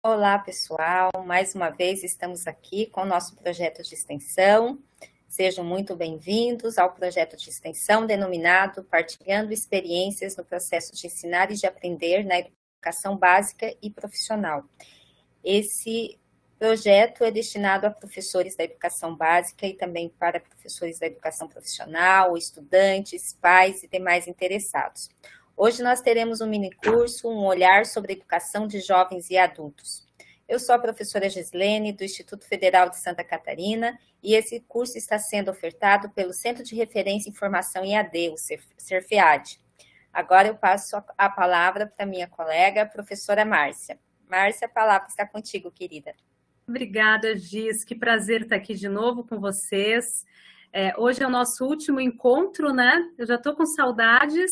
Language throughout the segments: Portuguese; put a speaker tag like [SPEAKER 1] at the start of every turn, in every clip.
[SPEAKER 1] Olá, pessoal. Mais uma vez estamos aqui com o nosso projeto de extensão. Sejam muito bem-vindos ao projeto de extensão denominado Partilhando Experiências no Processo de Ensinar e de Aprender na Educação Básica e Profissional. Esse projeto é destinado a professores da educação básica e também para professores da educação profissional, estudantes, pais e demais interessados. Hoje nós teremos um minicurso, um olhar sobre a educação de jovens e adultos. Eu sou a professora Gislene, do Instituto Federal de Santa Catarina, e esse curso está sendo ofertado pelo Centro de Referência em Formação em AD, o CERFEAD. Agora eu passo a palavra para minha colega, a professora Márcia. Márcia, a palavra está contigo, querida.
[SPEAKER 2] Obrigada, Gis. Que prazer estar aqui de novo com vocês. Hoje é o nosso último encontro, né? Eu já estou com saudades.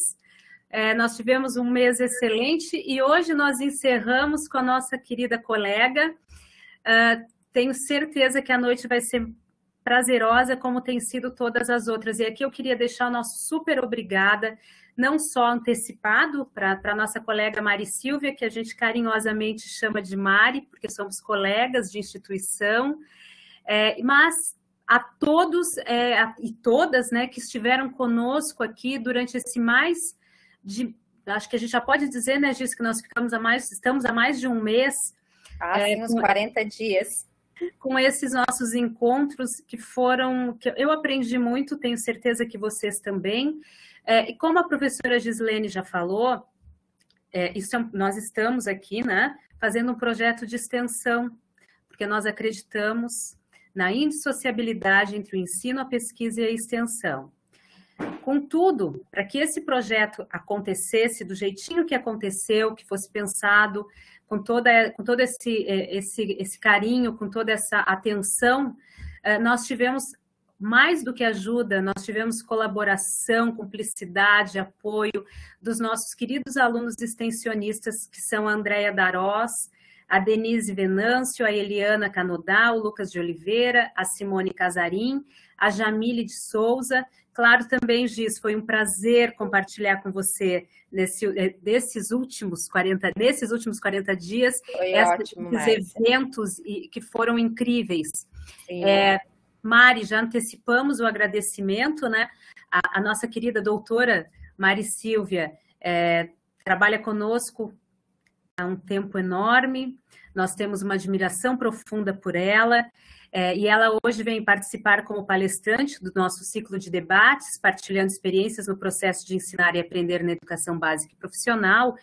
[SPEAKER 2] Nós tivemos um mês excelente e hoje nós encerramos com a nossa querida colega. Tenho certeza que a noite vai ser prazerosa, como tem sido todas as outras. E aqui eu queria deixar o nosso super obrigada, não só antecipado para a nossa colega Mari Silvia, que a gente carinhosamente chama de Mari, porque somos colegas de instituição, mas a todos e todas, né, que estiveram conosco aqui durante esse acho que a gente já pode dizer, né, Gis, que nós estamos há mais de um mês.
[SPEAKER 1] Sim, uns 40 dias.
[SPEAKER 2] Com esses nossos encontros que eu aprendi muito, tenho certeza que vocês também. E como a professora Gislene já falou, nós estamos aqui, né, fazendo um projeto de extensão, porque nós acreditamos na indissociabilidade entre o ensino, a pesquisa e a extensão. Contudo, para que esse projeto acontecesse do jeitinho que aconteceu, que fosse pensado com todo esse carinho, com toda essa atenção, nós tivemos mais do que ajuda, nós tivemos colaboração, cumplicidade, apoio dos nossos queridos alunos extensionistas, que são a Andréia Darós, a Denise Venâncio, a Eliana Canodá, o Lucas de Oliveira, a Simone Casarim, a Jamile de Souza. Claro, também, Gis, foi um prazer compartilhar com você nesses últimos 40 dias, esses eventos que foram incríveis. Mari, já antecipamos o agradecimento, né? A nossa querida doutora Mari Silvia trabalha conosco há um tempo enorme, nós temos uma admiração profunda por ela, e ela hoje vem participar como palestrante do nosso ciclo de debates, partilhando experiências no processo de ensinar e aprender na educação básica e profissional,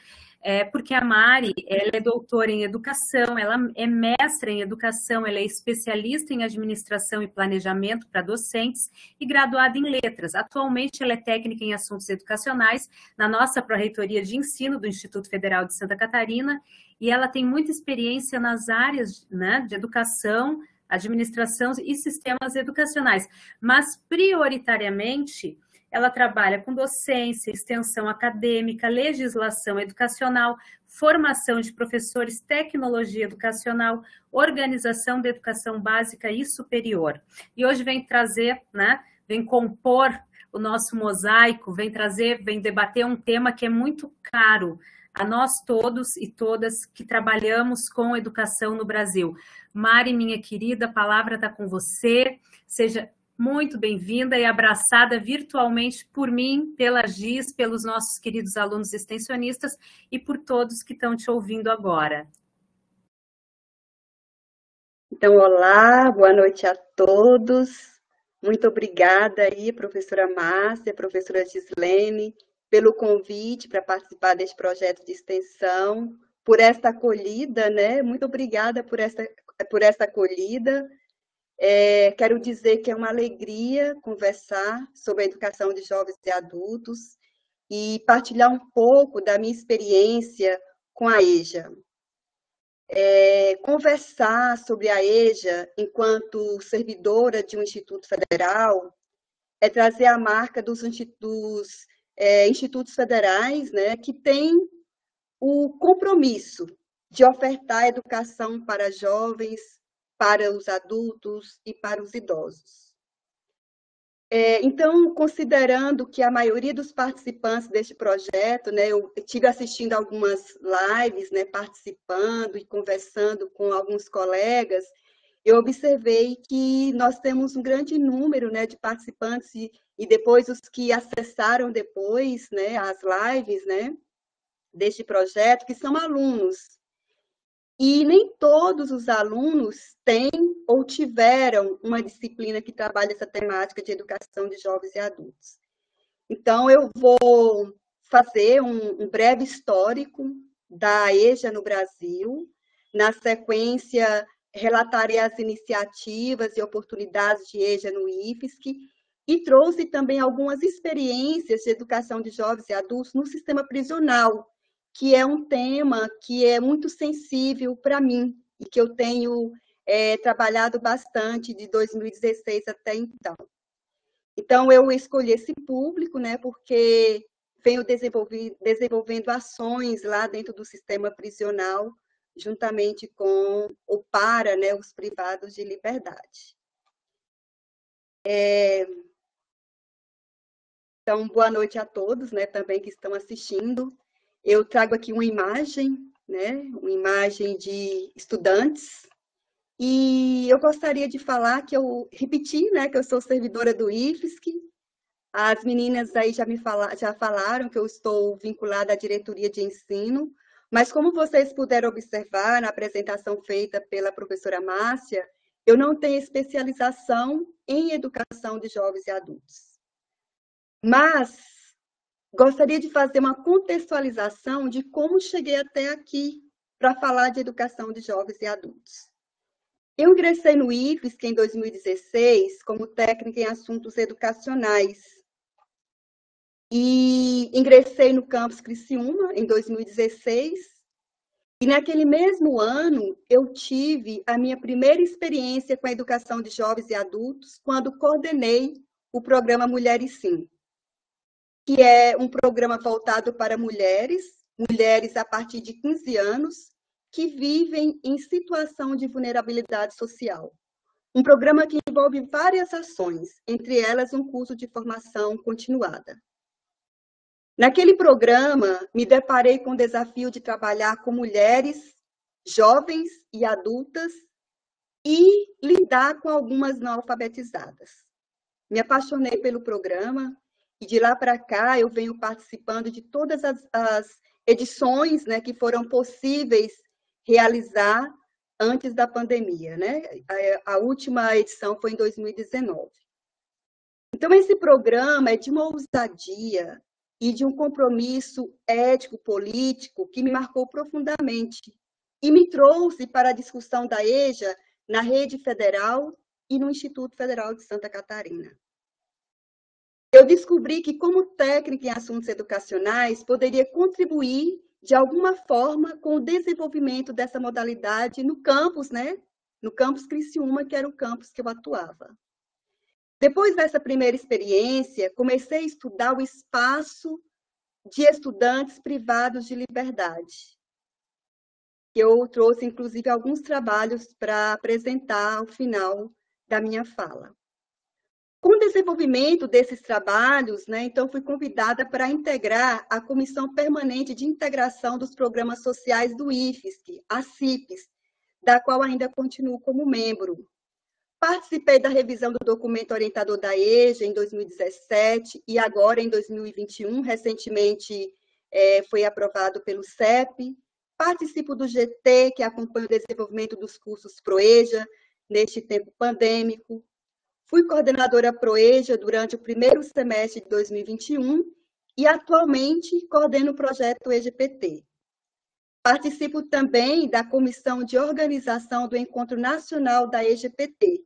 [SPEAKER 2] porque a Mari, ela é doutora em educação, ela é mestra em educação, ela é especialista em administração e planejamento para docentes e graduada em letras. Atualmente, ela é técnica em assuntos educacionais na nossa pró-reitoria de ensino do Instituto Federal de Santa Catarina, e ela tem muita experiência nas áreas, né, de educação, administração e sistemas educacionais, mas prioritariamente ela trabalha com docência, extensão acadêmica, legislação educacional, formação de professores, tecnologia educacional, organização da educação básica e superior. E hoje vem trazer, né, vem compor o nosso mosaico, vem debater um tema que é muito caro a nós todos e todas que trabalhamos com educação no Brasil. Mari, minha querida, a palavra está com você. Seja muito bem-vinda e abraçada virtualmente por mim, pela Gis, pelos nossos queridos alunos extensionistas e por todos que estão te ouvindo agora.
[SPEAKER 3] Então, olá, boa noite a todos. Muito obrigada aí, professora Márcia, professora Gislene, pelo convite para participar deste projeto de extensão, por esta acolhida, né? Muito obrigada por esta acolhida. Quero dizer que é uma alegria conversar sobre a educação de jovens e adultos e partilhar um pouco da minha experiência com a EJA. Conversar sobre a EJA enquanto servidora de um instituto federal é trazer a marca dos institutos federais, né, que têm o compromisso de ofertar educação para jovens, para os adultos e para os idosos. Então, considerando que a maioria dos participantes deste projeto, né, eu estive assistindo algumas lives, né, participando e conversando com alguns colegas, eu observei que nós temos um grande número, né, de participantes e depois os que acessaram depois, né, as lives, né, deste projeto, que são alunos. E nem todos os alunos têm ou tiveram uma disciplina que trabalha essa temática de educação de jovens e adultos. Então, eu vou fazer um breve histórico da EJA no Brasil. Na sequência, relatarei as iniciativas e oportunidades de EJA no IFSC e trouxe também algumas experiências de educação de jovens e adultos no sistema prisional, que é um tema que é muito sensível para mim e que eu tenho trabalhado bastante de 2016 até então. Então, eu escolhi esse público, né, porque venho desenvolvendo ações lá dentro do sistema prisional, juntamente com ou para, né, os privados de liberdade. Então, boa noite a todos, né, também que estão assistindo. Eu trago aqui uma imagem, né, uma imagem de estudantes, e eu gostaria de falar que eu repeti, né, que eu sou servidora do IFSC. As meninas aí já falaram que eu estou vinculada à diretoria de ensino, mas como vocês puderam observar na apresentação feita pela professora Márcia, eu não tenho especialização em educação de jovens e adultos. Mas gostaria de fazer uma contextualização de como cheguei até aqui para falar de educação de jovens e adultos. Eu ingressei no IFSC em 2016 como técnica em assuntos educacionais e ingressei no campus Criciúma em 2016 e naquele mesmo ano eu tive a minha primeira experiência com a educação de jovens e adultos quando coordenei o programa Mulheres Sim, que é um programa voltado para mulheres a partir de 15 anos, que vivem em situação de vulnerabilidade social. Um programa que envolve várias ações, entre elas um curso de formação continuada. Naquele programa, me deparei com o desafio de trabalhar com mulheres, jovens e adultas e lidar com algumas não alfabetizadas. Me apaixonei pelo programa e de lá para cá eu venho participando de todas as edições, né, que foram possíveis realizar antes da pandemia, né? A última edição foi em 2019. Então, esse programa é de uma ousadia e de um compromisso ético-político que me marcou profundamente e me trouxe para a discussão da EJA na rede federal e no Instituto Federal de Santa Catarina. Eu descobri que, como técnica em assuntos educacionais, poderia contribuir de alguma forma com o desenvolvimento dessa modalidade no campus, né? No campus Criciúma, que era o campus que eu atuava. Depois dessa primeira experiência, comecei a estudar o espaço de estudantes privados de liberdade. Eu trouxe, inclusive, alguns trabalhos para apresentar ao final da minha fala. Com o desenvolvimento desses trabalhos, né, então fui convidada para integrar a Comissão Permanente de Integração dos Programas Sociais do IFSC, a CIPES, da qual ainda continuo como membro. Participei da revisão do documento orientador da EJA em 2017 e agora em 2021, recentemente foi aprovado pelo CEP. Participo do GT, que acompanha o desenvolvimento dos cursos ProEJA neste tempo pandêmico. Fui coordenadora ProEJA durante o primeiro semestre de 2021 e atualmente coordeno o projeto EJPT. Participo também da comissão de organização do Encontro Nacional da EJPT.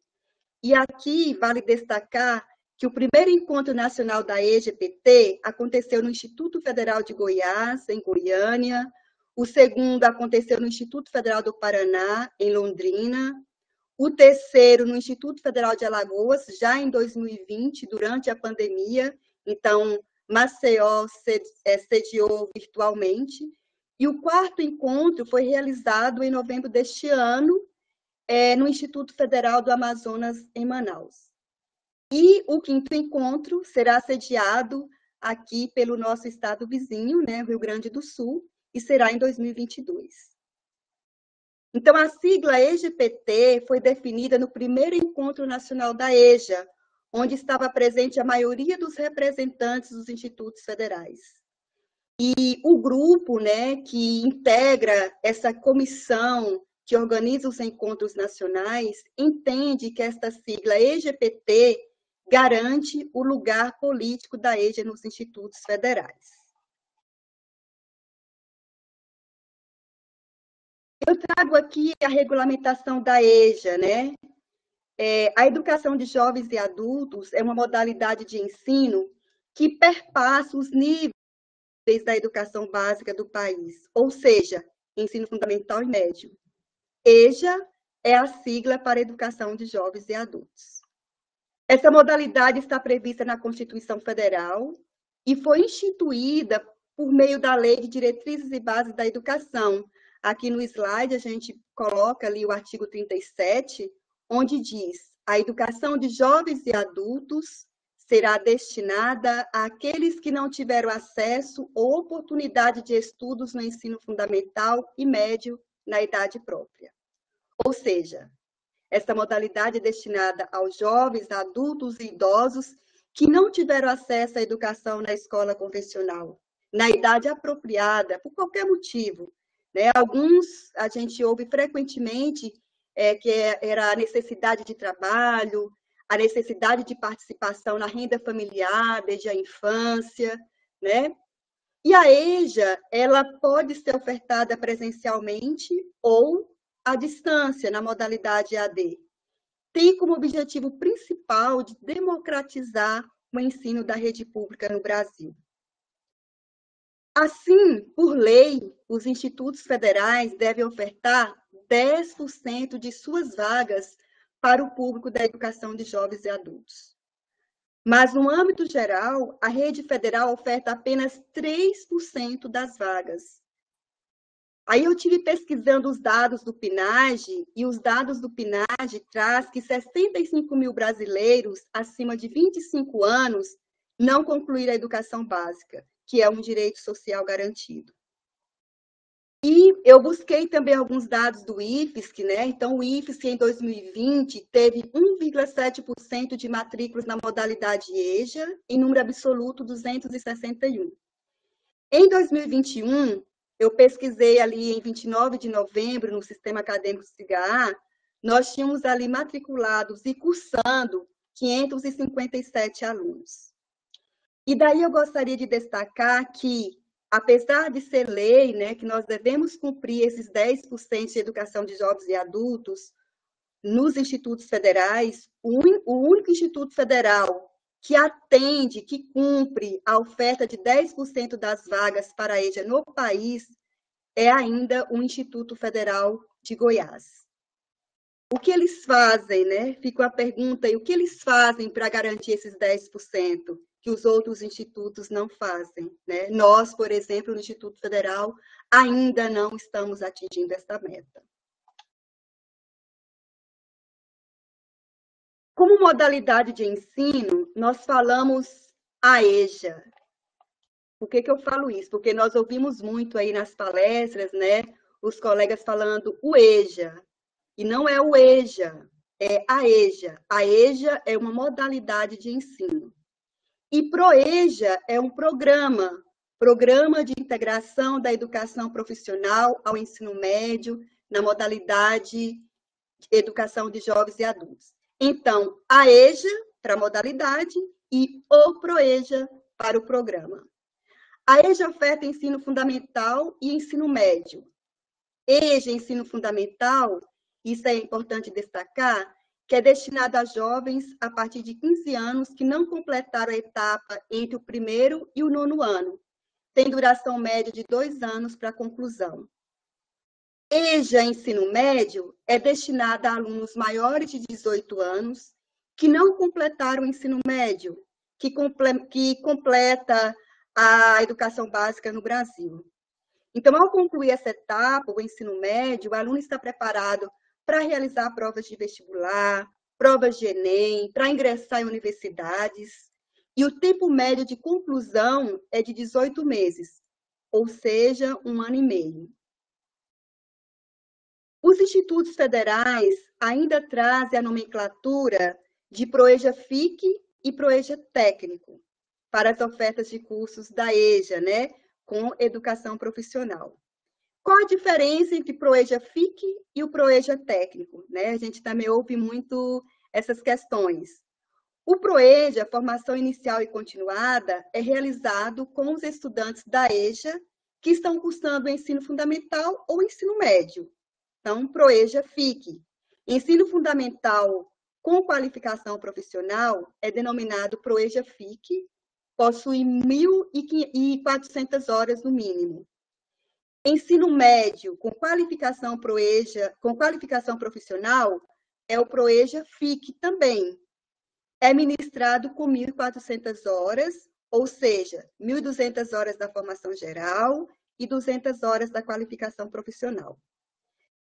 [SPEAKER 3] E aqui vale destacar que o primeiro Encontro Nacional da EJPT aconteceu no Instituto Federal de Goiás, em Goiânia. O segundo aconteceu no Instituto Federal do Paraná, em Londrina. O terceiro no Instituto Federal de Alagoas, já em 2020, durante a pandemia. Então, Maceió sediou virtualmente. E o quarto encontro foi realizado em novembro deste ano, no Instituto Federal do Amazonas, em Manaus. E o 5º encontro será sediado aqui pelo nosso estado vizinho, né, Rio Grande do Sul, e será em 2022. Então, a sigla EGPT foi definida no primeiro encontro nacional da EJA, onde estava presente a maioria dos representantes dos institutos federais. E o grupo, né, que integra essa comissão que organiza os encontros nacionais, entende que esta sigla EGPT garante o lugar político da EJA nos institutos federais. Eu trago aqui a regulamentação da EJA, né? A educação de jovens e adultos é uma modalidade de ensino que perpassa os níveis da educação básica do país, ou seja, ensino fundamental e médio. EJA é a sigla para Educação de Jovens e Adultos. Essa modalidade está prevista na Constituição Federal e foi instituída por meio da Lei de Diretrizes e Bases da Educação. Aqui no slide a gente coloca ali o artigo 37, onde diz: a educação de jovens e adultos será destinada àqueles que não tiveram acesso ou oportunidade de estudos no ensino fundamental e médio na idade própria. Ou seja, essa modalidade é destinada aos jovens, adultos e idosos que não tiveram acesso à educação na escola convencional, na idade apropriada, por qualquer motivo. Né? Alguns a gente ouve frequentemente que era a necessidade de trabalho, a necessidade de participação na renda familiar desde a infância, né? E a EJA, ela pode ser ofertada presencialmente ou à distância, na modalidade EAD. Tem como objetivo principal de democratizar o ensino da rede pública no Brasil. Assim, por lei, os institutos federais devem ofertar 10% de suas vagas para o público da educação de jovens e adultos. Mas, no âmbito geral, a rede federal oferta apenas 3% das vagas. Aí eu tive pesquisando os dados do PNAD, e os dados do PNAD traz que 65 mil brasileiros acima de 25 anos não concluíram a educação básica, que é um direito social garantido. E eu busquei também alguns dados do IFSC, né? Então, o IFSC, em 2020, teve 1,7% de matrículas na modalidade EJA, em número absoluto, 261. Em 2021, eu pesquisei ali em 29 de novembro, no Sistema Acadêmico CIGA, nós tínhamos ali matriculados e cursando 557 alunos. E daí eu gostaria de destacar que, apesar de ser lei, né, que nós devemos cumprir esses 10% de educação de jovens e adultos nos institutos federais, o único instituto federal que atende, que cumpre a oferta de 10% das vagas para a EJA no país, é ainda o Instituto Federal de Goiás. O que eles fazem, né? Fica a pergunta, e o que eles fazem para garantir esses 10%? Que os outros institutos não fazem, né? Nós, por exemplo, no Instituto Federal, ainda não estamos atingindo esta meta. Como modalidade de ensino, nós falamos a EJA. Por que eu falo isso? Porque nós ouvimos muito aí nas palestras, né? Os colegas falando o EJA. E não é o EJA, é a EJA. A EJA é uma modalidade de ensino. E ProEJA é um programa de integração da educação profissional ao ensino médio, na modalidade de educação de jovens e adultos. Então, a EJA para a modalidade e o ProEJA para o programa. A EJA oferta ensino fundamental e ensino médio. EJA, ensino fundamental, isso é importante destacar, que é destinado a jovens a partir de 15 anos que não completaram a etapa entre o 1º e o 9º ano. Tem duração média de 2 anos para a conclusão. EJA, ensino médio, é destinada a alunos maiores de 18 anos que não completaram o ensino médio, que completa a educação básica no Brasil. Então, ao concluir essa etapa, o ensino médio, o aluno está preparado para realizar provas de vestibular, provas de Enem, para ingressar em universidades, e o tempo médio de conclusão é de 18 meses, ou seja, 1 ano e meio. Os institutos federais ainda trazem a nomenclatura de ProEja-FIC e ProEja Técnico para as ofertas de cursos da EJA, né, com educação profissional. Qual a diferença entre ProEja-FIC e o ProEja Técnico? Né? A gente também ouve muito essas questões. O ProEja, formação inicial e continuada, é realizado com os estudantes da EJA que estão cursando o ensino fundamental ou ensino médio. Então, ProEja-FIC. Ensino fundamental com qualificação profissional é denominado ProEja-FIC, possui 1.400 horas no mínimo. Ensino médio com qualificação ProEja, com qualificação profissional, é o ProEja-FIC também. É ministrado com 1.400 horas, ou seja, 1.200 horas da formação geral e 200 horas da qualificação profissional.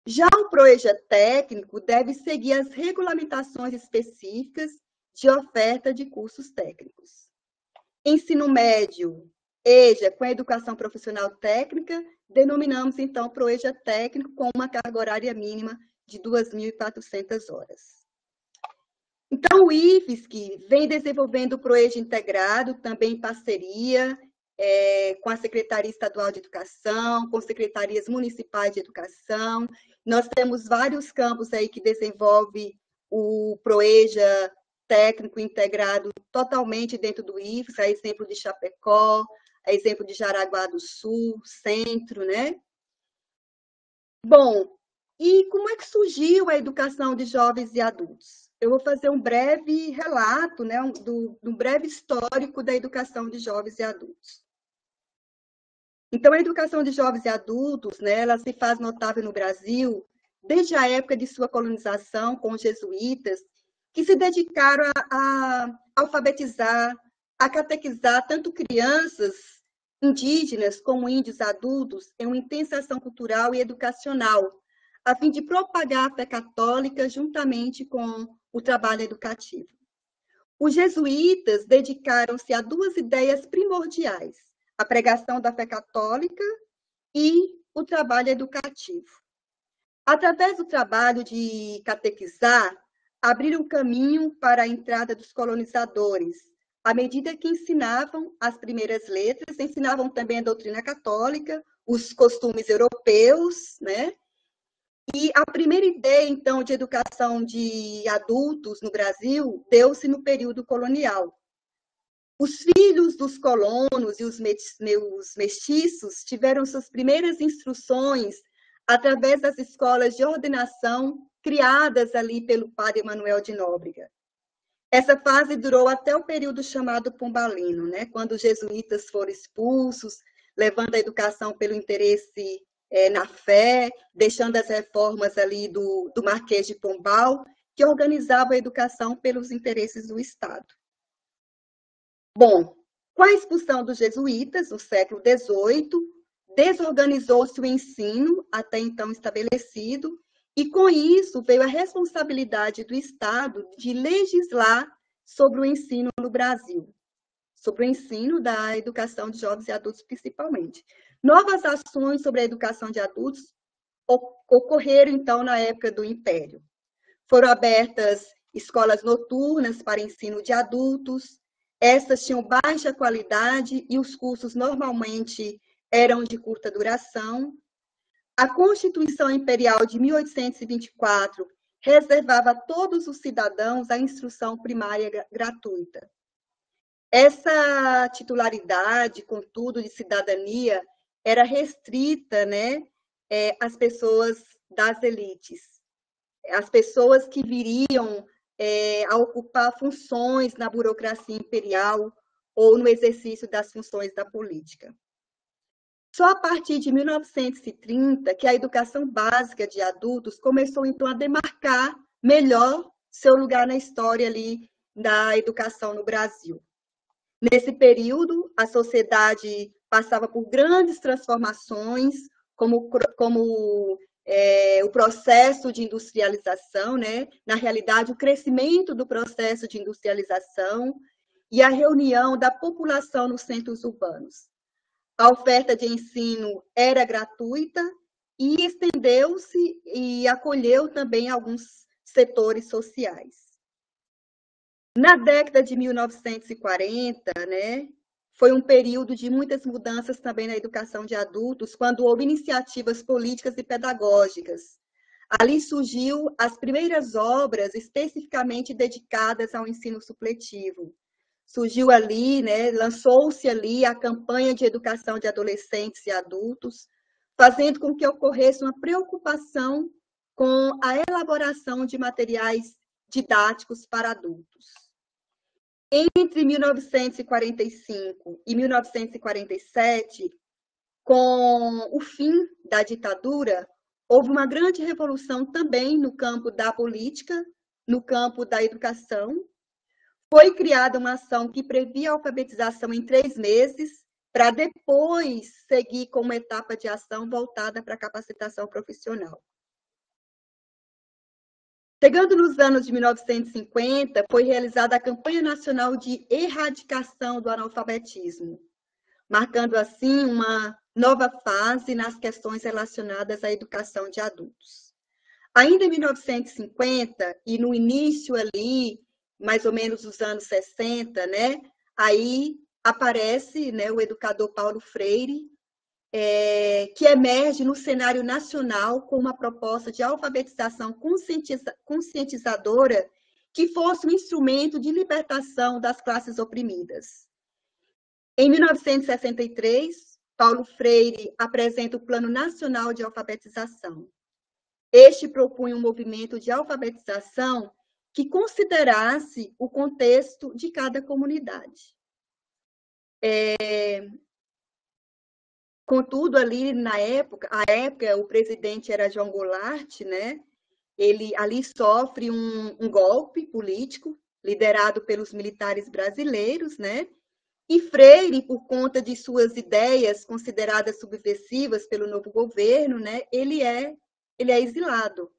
[SPEAKER 3] Já o ProEja Técnico deve seguir as regulamentações específicas de oferta de cursos técnicos. Ensino médio, EJA, com educação profissional técnica, denominamos, então, ProEja Técnico com uma carga horária mínima de 2.400 horas. Então, o IFSC vem desenvolvendo o ProEja integrado, também em parceria com a Secretaria Estadual de Educação, com secretarias municipais de educação. Nós temos vários campos aí que desenvolvem o ProEja Técnico integrado totalmente dentro do IFSC, a exemplo de Chapecó, a exemplo de Jaraguá do Sul, Centro, né? Bom, e como é que surgiu a educação de jovens e adultos? Eu vou fazer um breve relato, né, um breve histórico da educação de jovens e adultos. Então, a educação de jovens e adultos, né, ela se faz notável no Brasil desde a época de sua colonização com os jesuítas, que se dedicaram a alfabetizar, a catequizar tanto crianças indígenas como índios adultos em uma intensa ação cultural e educacional, a fim de propagar a fé católica juntamente com o trabalho educativo. Os jesuítas dedicaram-se a duas ideias primordiais: a pregação da fé católica e o trabalho educativo. Através do trabalho de catequizar, abriram caminho para a entrada dos colonizadores, à medida que ensinavam as primeiras letras, ensinavam também a doutrina católica, os costumes europeus, né? E a primeira ideia, então, de educação de adultos no Brasil deu-se no período colonial. Os filhos dos colonos e os mestiços tiveram suas primeiras instruções através das escolas de ordenação criadas ali pelo padre Manuel de Nóbrega. Essa fase durou até o período chamado pombalino, né, quando os jesuítas foram expulsos, levando a educação pelo interesse na fé, deixando as reformas ali do Marquês de Pombal, que organizava a educação pelos interesses do Estado. Bom, com a expulsão dos jesuítas, no século XVIII, desorganizou-se o ensino, até então estabelecido, e com isso veio a responsabilidade do Estado de legislar sobre o ensino no Brasil, sobre o ensino da educação de jovens e adultos principalmente. Novas ações sobre a educação de adultos ocorreram, então, na época do Império. Foram abertas escolas noturnas para ensino de adultos, essas tinham baixa qualidade e os cursos normalmente eram de curta duração. A Constituição Imperial de 1824 reservava a todos os cidadãos a instrução primária gratuita. Essa titularidade, contudo, de cidadania era restrita, né, às pessoas das elites, as pessoas que viriam a ocupar funções na burocracia imperial ou no exercício das funções da política. Só a partir de 1930 que a educação básica de adultos começou, então, a demarcar melhor seu lugar na história ali da educação no Brasil. Nesse período, a sociedade passava por grandes transformações, como o processo de industrialização, né? Na realidade, o crescimento do processo de industrialização e a reunião da população nos centros urbanos. A oferta de ensino era gratuita e estendeu-se e acolheu também alguns setores sociais. Na década de 1940, né, foi um período de muitas mudanças também na educação de adultos, quando houve iniciativas políticas e pedagógicas. Ali surgiu as primeiras obras especificamente dedicadas ao ensino supletivo. Surgiu ali, né, lançou-se ali a campanha de educação de adolescentes e adultos, fazendo com que ocorresse uma preocupação com a elaboração de materiais didáticos para adultos. Entre 1945 e 1947, com o fim da ditadura, houve uma grande revolução também no campo da política, no campo da educação. Foi criada uma ação que previa a alfabetização em 3 meses, para depois seguir com uma etapa de ação voltada para a capacitação profissional. Chegando nos anos de 1950, foi realizada a Campanha Nacional de Erradicação do Analfabetismo, marcando assim uma nova fase nas questões relacionadas à educação de adultos. Ainda em 1950, e no início ali, mais ou menos dos anos 60, né, aí aparece, né, o educador Paulo Freire, que emerge no cenário nacional com uma proposta de alfabetização conscientizadora que fosse um instrumento de libertação das classes oprimidas. Em 1963, Paulo Freire apresenta o Plano Nacional de Alfabetização. Este propunha um movimento de alfabetização que considerasse o contexto de cada comunidade. Contudo, ali na época, o presidente era João Goulart, né? Ele ali sofre um golpe político liderado pelos militares brasileiros, né? E Freire, por conta de suas ideias consideradas subversivas pelo novo governo, né? Ele é exilado.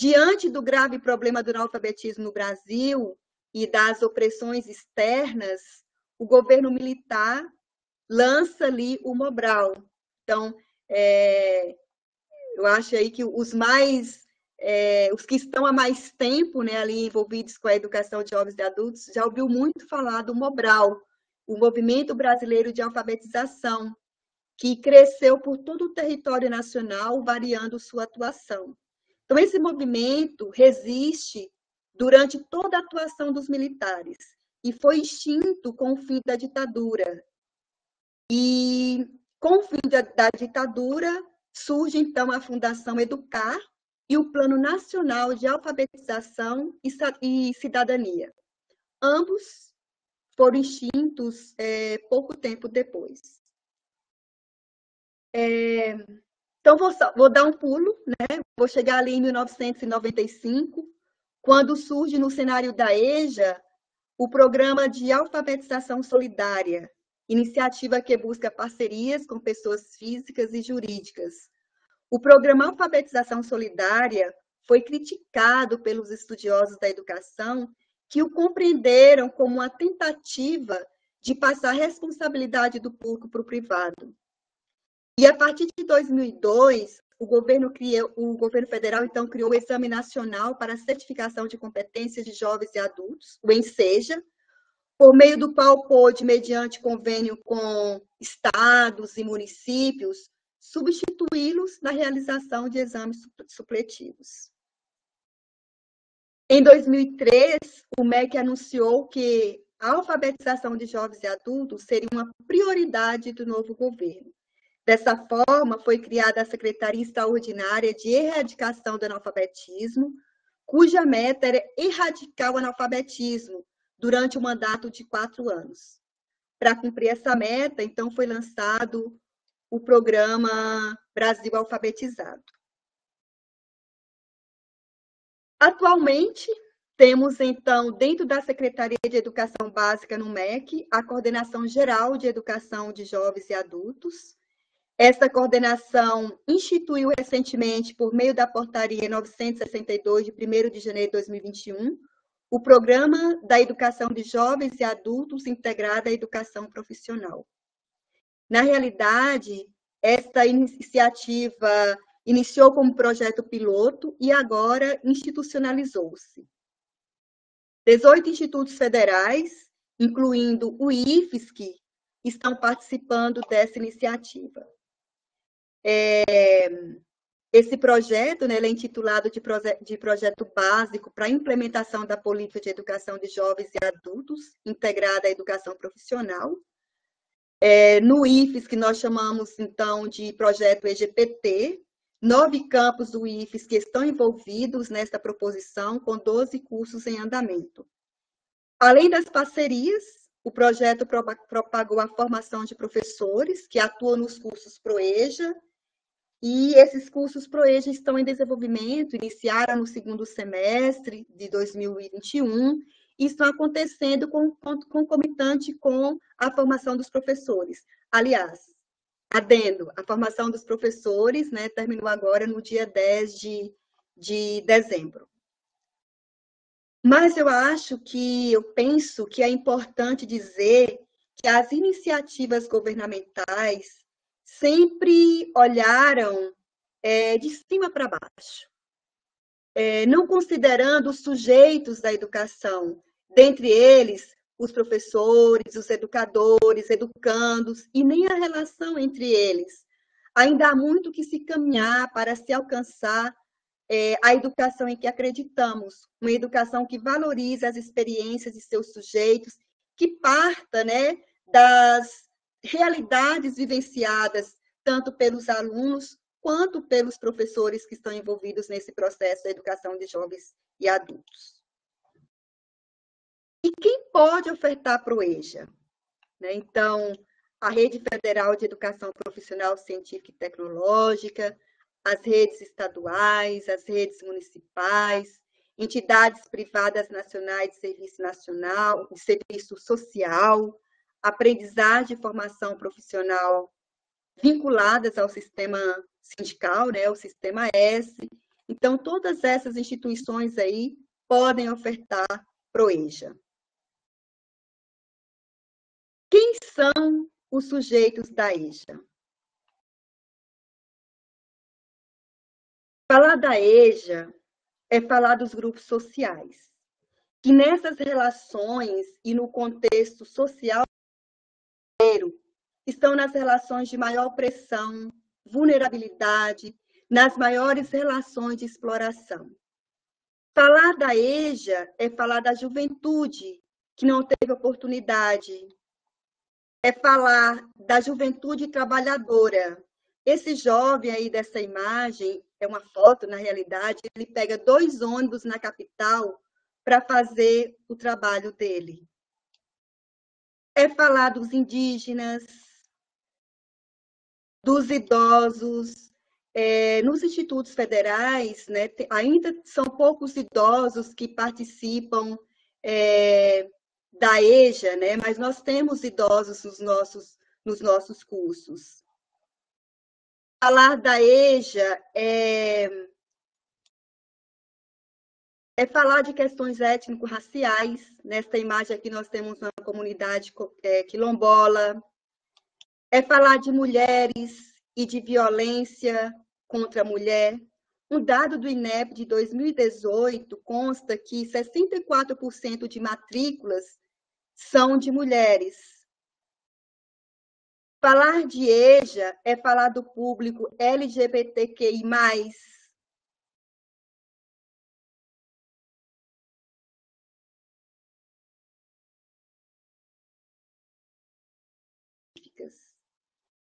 [SPEAKER 3] Diante do grave problema do analfabetismo no Brasil e das opressões externas, o governo militar lança ali o Mobral. Então, eu acho aí que os que estão há mais tempo, né, ali envolvidos com a educação de jovens e adultos, já ouviu muito falar do Mobral, o Movimento Brasileiro de Alfabetização, que cresceu por todo o território nacional, variando sua atuação. Então, esse movimento resiste durante toda a atuação dos militares e foi extinto com o fim da ditadura. E com o fim da ditadura, surge, então, a Fundação Educar e o Plano Nacional de Alfabetização e Cidadania. Ambos foram extintos pouco tempo depois. Então, vou dar um pulo, né? Vou chegar ali em 1995, quando surge no cenário da EJA o Programa de Alfabetização Solidária, iniciativa que busca parcerias com pessoas físicas e jurídicas. O programa Alfabetização Solidária foi criticado pelos estudiosos da educação que o compreenderam como uma tentativa de passar a responsabilidade do público para o privado. E a partir de 2002, o governo federal, então, criou o Exame Nacional para a Certificação de Competências de Jovens e Adultos, o ENSEJA, por meio do qual pôde, mediante convênio com estados e municípios, substituí-los na realização de exames supletivos. Em 2003, o MEC anunciou que a alfabetização de jovens e adultos seria uma prioridade do novo governo. Dessa forma, foi criada a Secretaria Extraordinária de Erradicação do Analfabetismo, cuja meta era erradicar o analfabetismo durante o mandato de 4 anos. Para cumprir essa meta, então, foi lançado o programa Brasil Alfabetizado. Atualmente, temos, então, dentro da Secretaria de Educação Básica no MEC, a Coordenação Geral de Educação de Jovens e Adultos, Essa coordenação instituiu recentemente, por meio da Portaria 962, de 1º de janeiro de 2021, o Programa da Educação de Jovens e Adultos integrada à educação profissional. Na realidade, esta iniciativa iniciou como projeto piloto e agora institucionalizou-se. 18 institutos federais, incluindo o IFSC, estão participando dessa iniciativa. Esse projeto, né, ele é intitulado de Projeto Básico para a Implementação da Política de Educação de Jovens e Adultos, integrada à educação profissional. No IFES, que nós chamamos, então, de Projeto EGPT, 9 campos do IFES que estão envolvidos nesta proposição, com 12 cursos em andamento. Além das parcerias, o projeto propagou a formação de professores que atuam nos cursos ProEja, e esses cursos ProEja estão em desenvolvimento, iniciaram no 2º semestre de 2021 e estão acontecendo concomitante com a formação dos professores. Aliás, adendo, a formação dos professores, né, terminou agora no dia 10 de dezembro. Mas eu penso que é importante dizer que as iniciativas governamentais sempre olharam de cima para baixo, não considerando os sujeitos da educação, dentre eles os professores, os educadores, educandos, e nem a relação entre eles. Ainda há muito que se caminhar para se alcançar a educação em que acreditamos, uma educação que valorize as experiências de seus sujeitos, que parta, né, das realidades vivenciadas tanto pelos alunos quanto pelos professores que estão envolvidos nesse processo da educação de jovens e adultos. E quem pode ofertar ProEja? Então, a Rede Federal de Educação Profissional Científica e Tecnológica, as redes estaduais, as redes municipais, entidades privadas nacionais de serviço social, aprendizagem e formação profissional vinculadas ao sistema sindical, né, o sistema S. Então, todas essas instituições aí podem ofertar ProEja. Quem são os sujeitos da EJA? Falar da EJA é falar dos grupos sociais, que nessas relações e no contexto social estão nas relações de maior opressão, vulnerabilidade, nas maiores relações de exploração. Falar da EJA é falar da juventude que não teve oportunidade, é falar da juventude trabalhadora. Esse jovem aí dessa imagem, é uma foto na realidade, ele pega 2 ônibus na capital para fazer o trabalho dele. É falar dos indígenas, dos idosos. Nos institutos federais, né, ainda são poucos idosos que participam da EJA, né, mas nós temos idosos nos nossos cursos. Falar da EJA é falar de questões étnico-raciais. Nesta imagem aqui nós temos uma comunidade quilombola. É falar de mulheres e de violência contra a mulher. Um dado do INEP de 2018 consta que 64% de matrículas são de mulheres. Falar de EJA é falar do público LGBTQI+.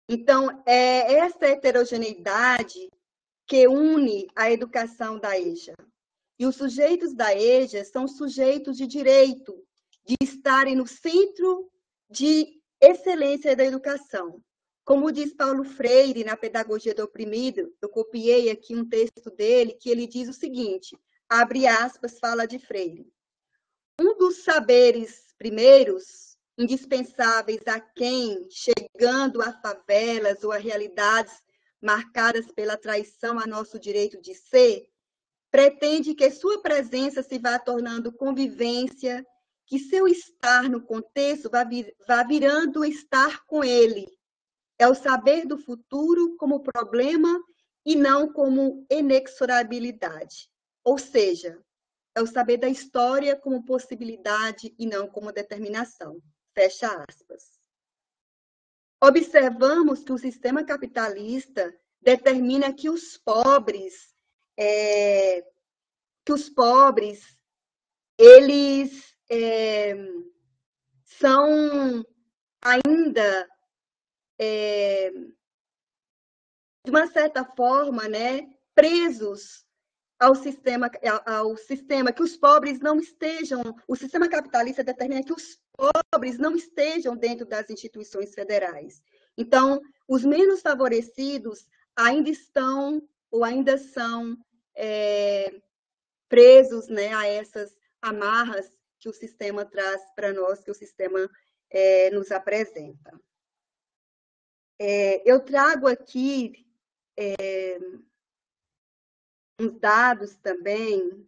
[SPEAKER 3] Então, é essa heterogeneidade que une a educação da EJA. E os sujeitos da EJA são sujeitos de direito, de estarem no centro de excelência da educação. Como diz Paulo Freire na Pedagogia do Oprimido, eu copiei aqui um texto dele, que ele diz o seguinte, abre aspas, fala de Freire. Um dos saberes primeiros indispensáveis a quem, chegando a favelas ou a realidades marcadas pela traição a nosso direito de ser, pretende que sua presença se vá tornando convivência, que seu estar no contexto vá virando estar com ele. É o saber do futuro como problema e não como inexorabilidade. Ou seja, é o saber da história como possibilidade e não como determinação. Fecha aspas. Observamos que o sistema capitalista determina que os pobres, eles são ainda, de uma certa forma, né, presos ao sistema que os pobres não estejam, o sistema capitalista determina que os pobres não estejam dentro das instituições federais. Então, os menos favorecidos ainda estão ou ainda são presos, né, a essas amarras que o sistema traz para nós, que o sistema nos apresenta. Eu trago aqui uns dados também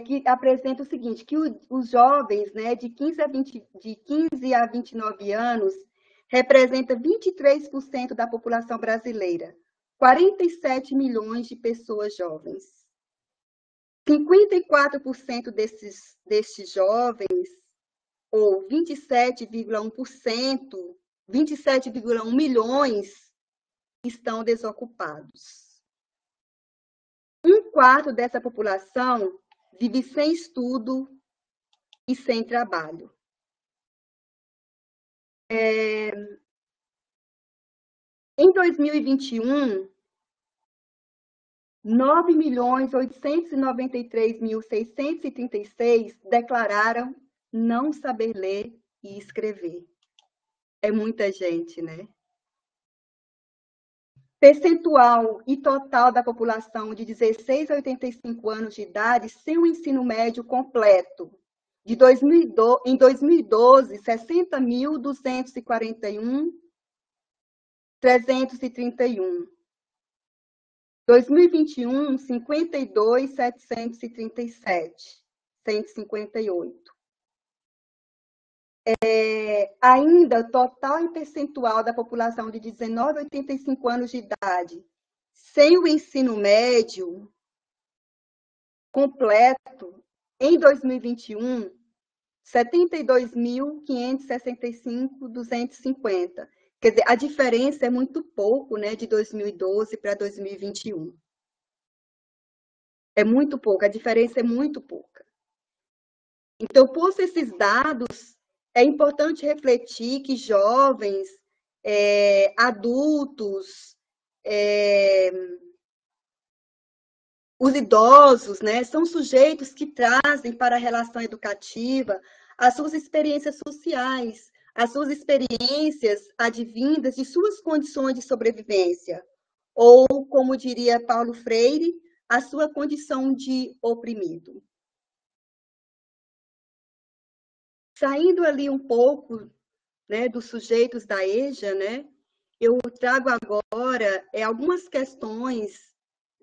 [SPEAKER 3] que apresentam o seguinte, que os jovens, né, de 15 a 29 anos representam 23% da população brasileira, 47 milhões de pessoas jovens. 54% desses jovens, ou 27,1%, 27,1 milhões, estão desocupados. 1/4 dessa população vive sem estudo e sem trabalho. Em 2021, 9.893.636 declararam não saber ler e escrever. É muita gente, né? Percentual e total da população de 16 a 85 anos de idade sem o ensino médio completo. Em 2012, 60.241.331. 2021, 52.737. 158. Ainda, total e percentual da população de 19 a 85 anos de idade, sem o ensino médio completo, em 2021, 72.565.250. Quer dizer, a diferença é muito pouco, né, de 2012 para 2021. É muito pouco, a diferença é muito pouca. Então, posto esses dados, é importante refletir que jovens, adultos, os idosos, né, são sujeitos que trazem para a relação educativa as suas experiências sociais, as suas experiências advindas de suas condições de sobrevivência, ou, como diria Paulo Freire, a sua condição de oprimido. Saindo ali um pouco, né, dos sujeitos da EJA, né, eu trago agora algumas questões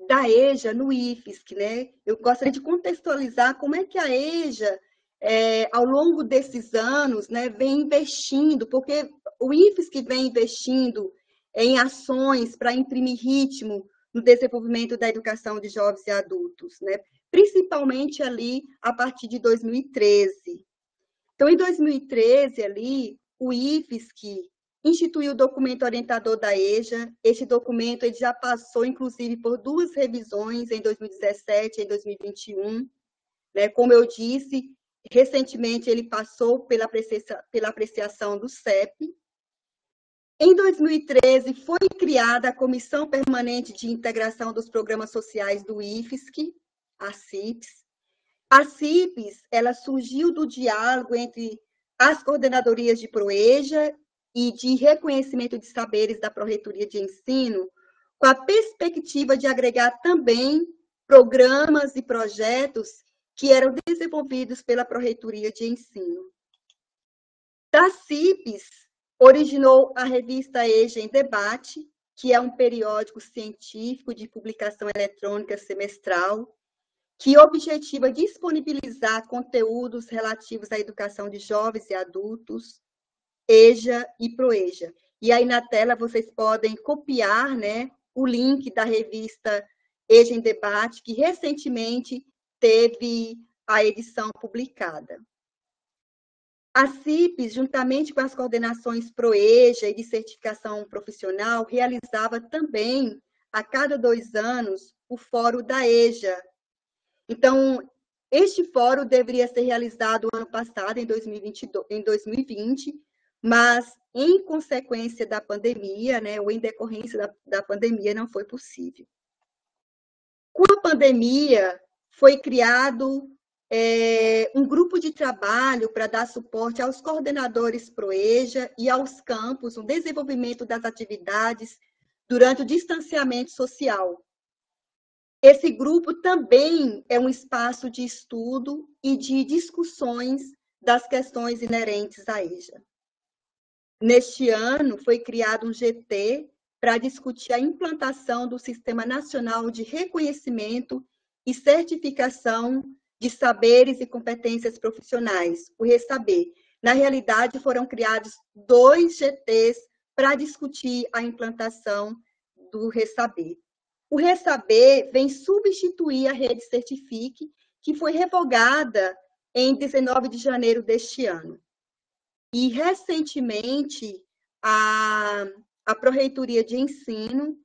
[SPEAKER 3] da EJA no IFSC, né? Eu gostaria de contextualizar como é que a EJA, ao longo desses anos, né, vem investindo, porque o IFSC vem investindo em ações para imprimir ritmo no desenvolvimento da educação de jovens e adultos, né? Principalmente ali a partir de 2013. Então, em 2013, ali, o IFSC instituiu o documento orientador da EJA. Este documento ele já passou, inclusive, por 2 revisões, em 2017 e em 2021. Né? Como eu disse, recentemente ele passou pela apreciação do CEP. Em 2013, foi criada a Comissão Permanente de Integração dos Programas Sociais do IFSC, a CIPS. A CIPS, ela surgiu do diálogo entre as coordenadorias de PROEJA e de reconhecimento de saberes da Pró-Reitoria de Ensino, com a perspectiva de agregar também programas e projetos que eram desenvolvidos pela Pró-Reitoria de Ensino. Da CIPES, originou a revista EJA em Debate, que é um periódico científico de publicação eletrônica semestral, que objetiva disponibilizar conteúdos relativos à educação de jovens e adultos, EJA e ProEJA. E aí na tela vocês podem copiar, né, o link da revista EJA em Debate, que recentemente teve a edição publicada. A CIPES, juntamente com as coordenações ProEJA e de certificação profissional, realizava também, a cada 2 anos, o Fórum da EJA. Então, este fórum deveria ser realizado ano passado, em 2020, mas, em consequência da pandemia, né, ou em decorrência da pandemia, não foi possível. Com a pandemia, foi criado um grupo de trabalho para dar suporte aos coordenadores ProEJA e aos campos, no desenvolvimento das atividades durante o distanciamento social. Esse grupo também é um espaço de estudo e de discussões das questões inerentes à EJA. Neste ano, foi criado um GT para discutir a implantação do Sistema Nacional de Reconhecimento e Certificação de Saberes e Competências Profissionais, o RESABER. Na realidade, foram criados 2 GTs para discutir a implantação do RESABER. O RESABER vem substituir a Rede Certifique, que foi revogada em 19 de janeiro deste ano. E, recentemente, a Pró-Reitoria de Ensino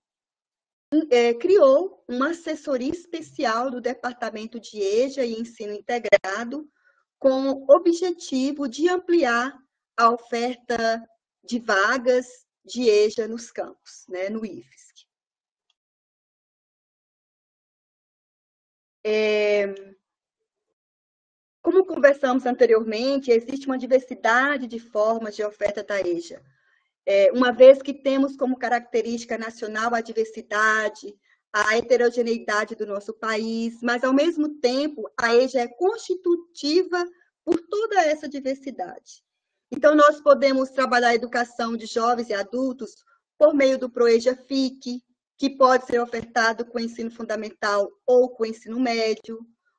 [SPEAKER 3] criou uma assessoria especial do Departamento de EJA e Ensino Integrado, com o objetivo de ampliar a oferta de vagas de EJA nos campos, né, no IFSC. Como conversamos anteriormente, existe uma diversidade de formas de oferta da EJA. Uma vez que temos como característica nacional a diversidade, a heterogeneidade do nosso país, mas, ao mesmo tempo, a EJA é constitutiva por toda essa diversidade. Então, nós podemos trabalhar a educação de jovens e adultos por meio do ProEJA FIC, que pode ser ofertado com o ensino fundamental ou com o ensino médio.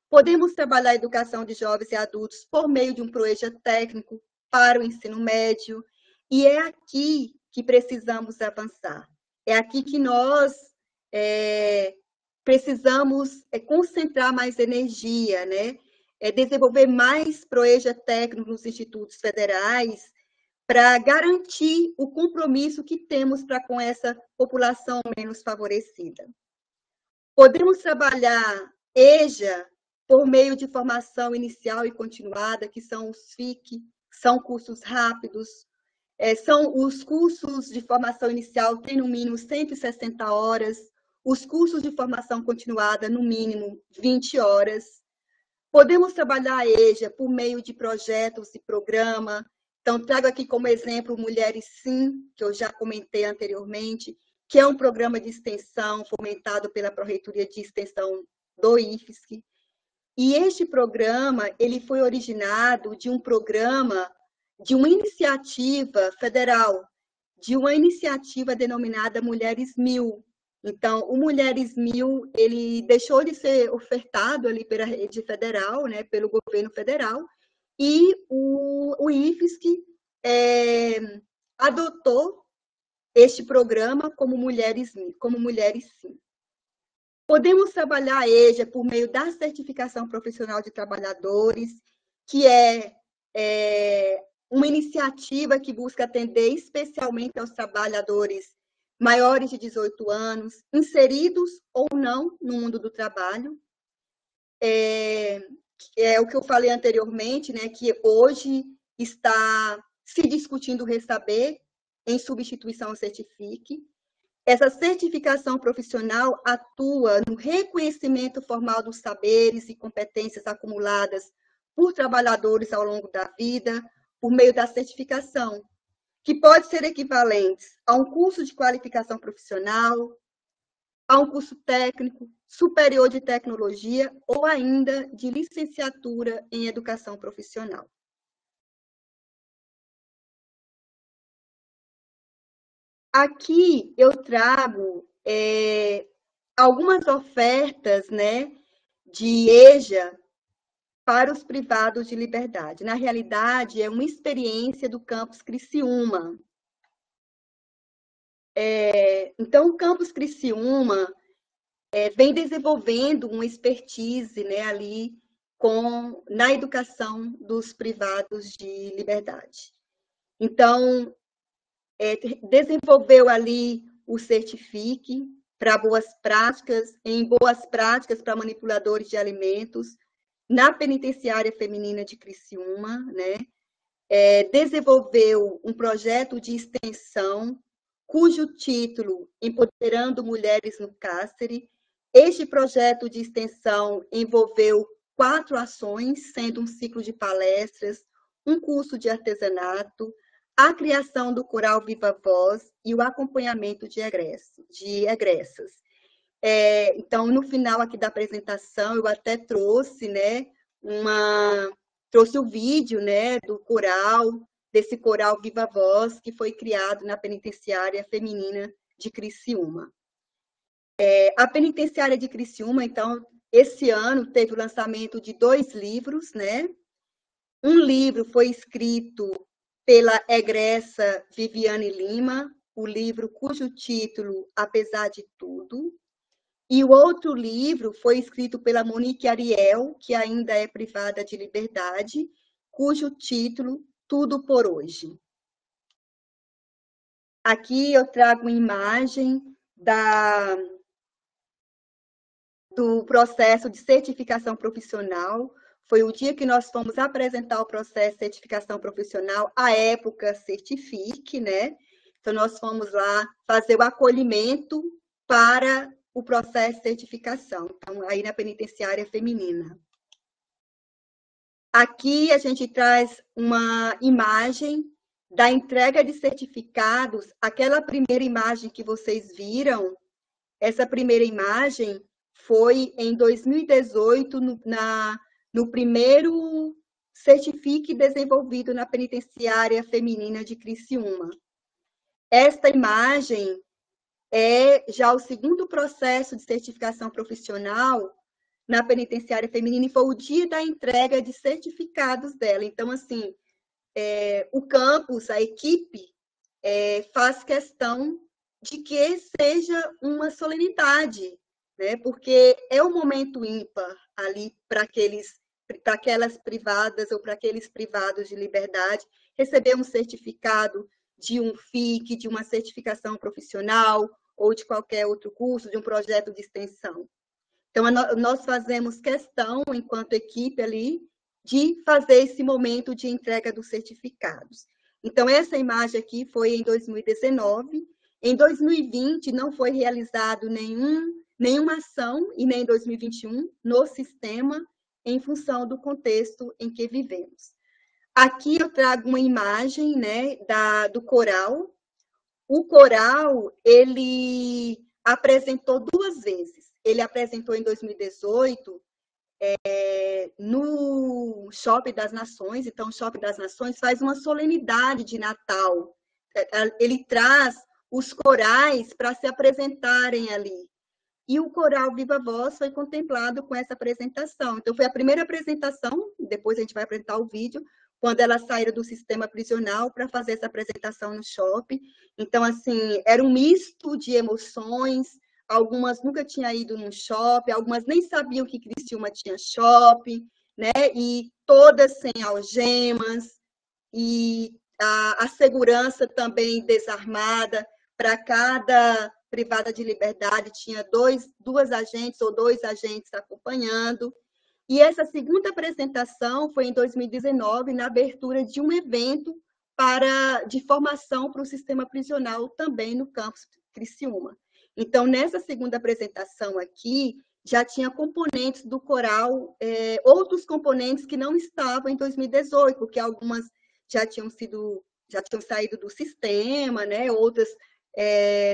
[SPEAKER 3] Podemos trabalhar a educação de jovens e adultos por meio de um ProEJA técnico para o ensino médio. E é aqui que precisamos avançar. É aqui que nós precisamos concentrar mais energia, né? Desenvolver mais ProEJA técnico nos institutos federais para garantir o compromisso que temos para com essa população menos favorecida. Podemos trabalhar EJA por meio de formação inicial e continuada, que são os FIC, são cursos rápidos, são os cursos de formação inicial, tem no mínimo 160 horas, os cursos de formação continuada, no mínimo 20 horas. Podemos trabalhar a EJA por meio de projetos e programa. Então, trago aqui como exemplo Mulheres Sim, que eu já comentei anteriormente, que é um programa de extensão fomentado pela Pró-Reitoria de Extensão do IFSC. E este programa, ele foi originado de um programa, de uma iniciativa federal, de uma iniciativa denominada Mulheres 1000. Então, o Mulheres 1000, ele deixou de ser ofertado ali pela rede federal, né, pelo governo federal, e o IFSC adotou este programa como Mulheres Sim. Podemos trabalhar a EJA por meio da certificação profissional de trabalhadores, que é uma iniciativa que busca atender especialmente aos trabalhadores maiores de 18 anos, inseridos ou não no mundo do trabalho. É o que eu falei anteriormente, né, que hoje está se discutindo o RESABER em substituição ao Certifique. Essa certificação profissional atua no reconhecimento formal dos saberes e competências acumuladas por trabalhadores ao longo da vida, por meio da certificação, que pode ser equivalente a um curso de qualificação profissional, a um curso técnico, superior de tecnologia ou ainda de licenciatura em educação profissional. Aqui eu trago algumas ofertas, né, de EJA para os privados de liberdade. Na realidade, é uma experiência do campus Criciúma. Então, o campus Criciúma vem desenvolvendo uma expertise, né, ali na educação dos privados de liberdade. Então, desenvolveu ali o Certifique para boas práticas, em boas práticas para manipuladores de alimentos, na penitenciária feminina de Criciúma, né? Desenvolveu um projeto de extensão, cujo título, Empoderando Mulheres no Cárcere. Este projeto de extensão envolveu 4 ações, sendo um ciclo de palestras, um curso de artesanato, a criação do coral Viva Voz e o acompanhamento de egressas. Então, no final aqui da apresentação, eu até trouxe, né, trouxe o vídeo, né, do coral, desse coral Viva Voz, que foi criado na penitenciária feminina de Criciúma. A penitenciária de Criciúma, então, esse ano teve o lançamento de 2 livros, né? Um livro foi escrito pela egressa Viviane Lima, o livro cujo título, Apesar de Tudo, e o outro livro foi escrito pela Monique Ariel, que ainda é privada de liberdade, cujo título, Tudo por Hoje. Aqui eu trago uma imagem do processo de certificação profissional. Foi o dia que nós fomos apresentar o processo de certificação profissional, à época Certifique, né? Então, nós fomos lá fazer o acolhimento para o processo de certificação, então, aí na penitenciária feminina. Aqui a gente traz uma imagem da entrega de certificados, aquela primeira imagem que vocês viram, essa primeira imagem foi em 2018, no primeiro Certifique desenvolvido na penitenciária feminina de Criciúma. Esta imagem é já o segundo processo de certificação profissional na penitenciária feminina e foi o dia da entrega de certificados dela. Então, assim, o campus, a equipe, faz questão de que seja uma solenidade, né? Porque é um momento ímpar ali para aquelas privadas ou para aqueles privados de liberdade receber um certificado de um FIC, de uma certificação profissional ou de qualquer outro curso, de um projeto de extensão. Então, nós fazemos questão, enquanto equipe ali, de fazer esse momento de entrega dos certificados. Então, essa imagem aqui foi em 2019. Em 2020, não foi realizado nenhuma ação, e nem em 2021, no sistema, em função do contexto em que vivemos. Aqui eu trago uma imagem, né, do coral. O coral, ele apresentou 2 vezes. Ele apresentou em 2018, no Shopping das Nações. Então, o Shopping das Nações faz uma solenidade de Natal. Ele traz os corais para se apresentarem ali. E o coral Viva Voz foi contemplado com essa apresentação. Então, foi a primeira apresentação, depois a gente vai apresentar o vídeo, quando elas saíram do sistema prisional para fazer essa apresentação no shopping. Então, assim, era um misto de emoções. Algumas nunca tinham ido num shopping, algumas nem sabiam que Criciúma tinha shopping, né? E todas sem algemas, e a segurança também desarmada. Para cada privada de liberdade tinha 2 agentes ou 2 agentes acompanhando. E essa segunda apresentação foi em 2019, na abertura de um evento de formação para o sistema prisional, também no campus Criciúma. Então, nessa segunda apresentação aqui, já tinha componentes do coral, outros componentes que não estavam em 2018, porque algumas já tinham saído do sistema, né? Outras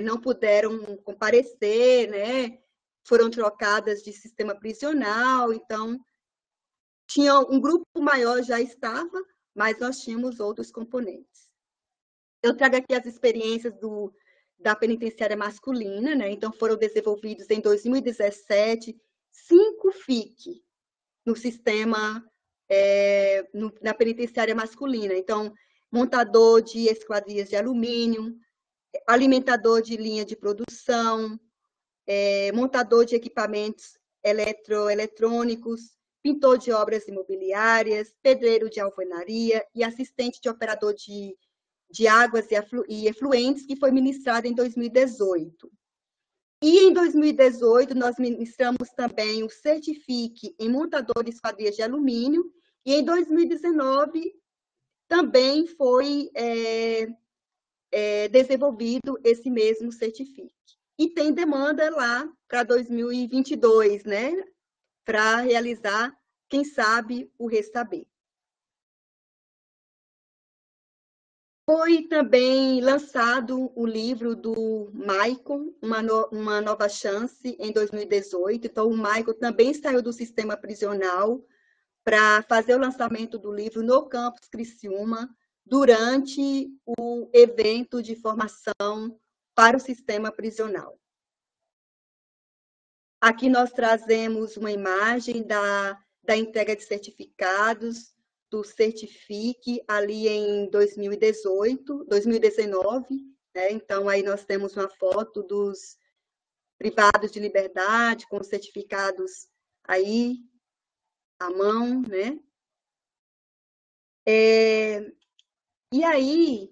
[SPEAKER 3] não puderam comparecer, né? Foram trocadas de sistema prisional, então tinha um grupo maior já estava, mas nós tínhamos outros componentes. Eu trago aqui as experiências da penitenciária masculina, né? Então foram desenvolvidos em 2017 5 FIC no sistema na penitenciária masculina. Então, montador de esquadrias de alumínio, alimentador de linha de produção, montador de equipamentos eletrônicos, pintor de obras imobiliárias, pedreiro de alvenaria e assistente de operador de águas e efluentes, que foi ministrado em 2018. E em 2018, nós ministramos também o Certifique em montador de esquadrias de alumínio, e em 2019 também foi desenvolvido esse mesmo Certifique. E tem demanda lá para 2022, né? Para realizar, quem sabe, o Restaber. Foi também lançado o livro do Maicon, Uma Nova Chance, em 2018. Então, o Maicon também saiu do sistema prisional para fazer o lançamento do livro no campus Criciúma, durante o evento de formação para o sistema prisional. Aqui nós trazemos uma imagem da entrega de certificados, do Certifique, ali em 2019, né? Então, aí nós temos uma foto dos privados de liberdade, com os certificados aí, à mão, né? E aí,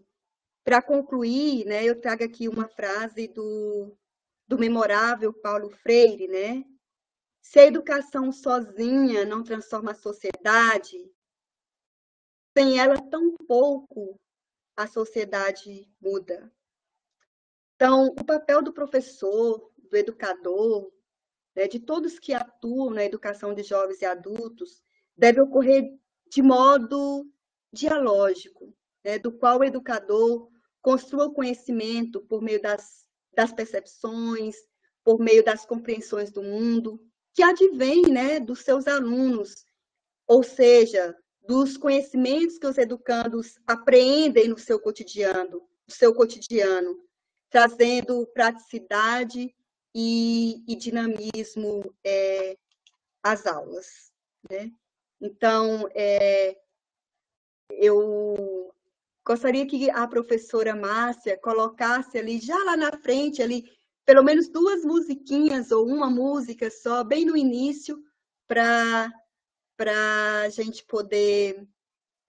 [SPEAKER 3] para concluir, né, eu trago aqui uma frase do memorável Paulo Freire, né? Se a educação sozinha não transforma a sociedade, sem ela, tão pouco a sociedade muda. Então, o papel do professor, do educador, né, de todos que atuam na educação de jovens e adultos, deve ocorrer de modo dialógico, né, do qual o educador construa o conhecimento por meio das percepções, por meio das compreensões do mundo, que advém, né, dos seus alunos, ou seja, dos conhecimentos que os educandos apreendem no seu cotidiano, trazendo praticidade e dinamismo às aulas, né? Então, eu gostaria que a professora Márcia colocasse ali, já lá na frente, ali, pelo menos 2 musiquinhas ou uma música só, bem no início, para a gente poder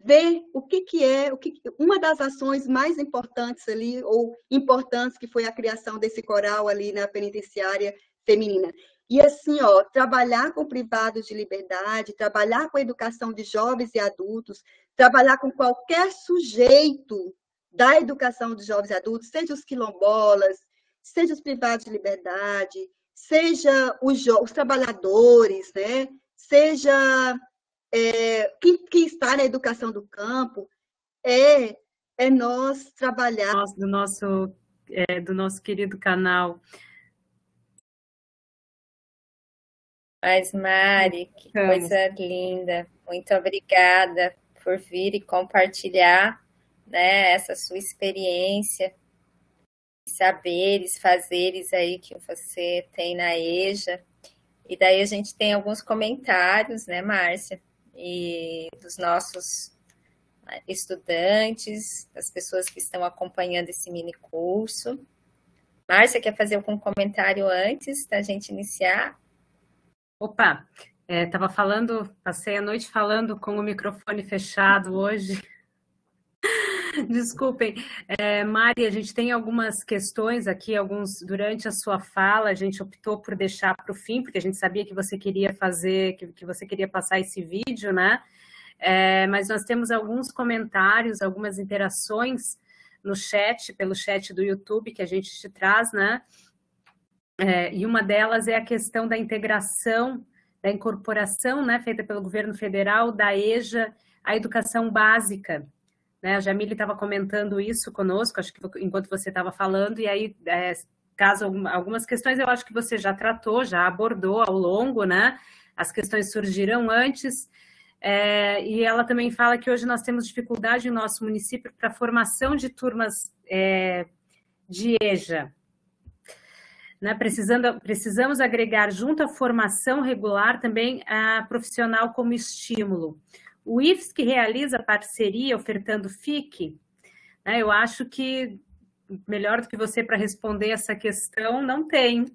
[SPEAKER 3] ver o que é uma das ações mais importantes ali, ou importantes, que foi a criação desse coral ali na penitenciária feminina. E assim, ó, trabalhar com privados de liberdade, trabalhar com a educação de jovens e adultos, trabalhar com qualquer sujeito da educação de jovens e adultos, seja os quilombolas, seja os privados de liberdade, seja os trabalhadores, né? Seja quem está na educação do campo, é nós trabalhar.
[SPEAKER 2] Do nosso querido canal.
[SPEAKER 1] Mas, Mari, que coisa linda. Muito obrigada por vir e compartilhar, né, essa sua experiência, saberes, fazeres aí que você tem na EJA. E daí a gente tem alguns comentários, né, Márcia? E dos nossos estudantes, das pessoas que estão acompanhando esse mini curso. Márcia, quer fazer algum comentário antes da gente iniciar?
[SPEAKER 2] Opa, passei a noite falando com o microfone fechado hoje. Desculpem. Mari, a gente tem algumas questões aqui, durante a sua fala, a gente optou por deixar para o fim, porque a gente sabia que você queria que você queria passar esse vídeo, né? Mas nós temos alguns comentários, algumas interações no chat, pelo chat do YouTube, que a gente te traz, né? E uma delas é a questão da integração, da incorporação, né, feita pelo governo federal, da EJA, à educação básica, né? A Jamile estava comentando isso conosco, acho que enquanto você estava falando, e aí, caso algumas questões, eu acho que você já tratou, já abordou ao longo, né? As questões surgiram antes, e ela também fala que hoje nós temos dificuldade em nosso município para a formação de turmas de EJA. Né? Precisamos agregar junto à formação regular também a profissional como estímulo. O IFES que realiza parceria ofertando FIC, né? Eu acho que melhor do que você para responder essa questão não tem.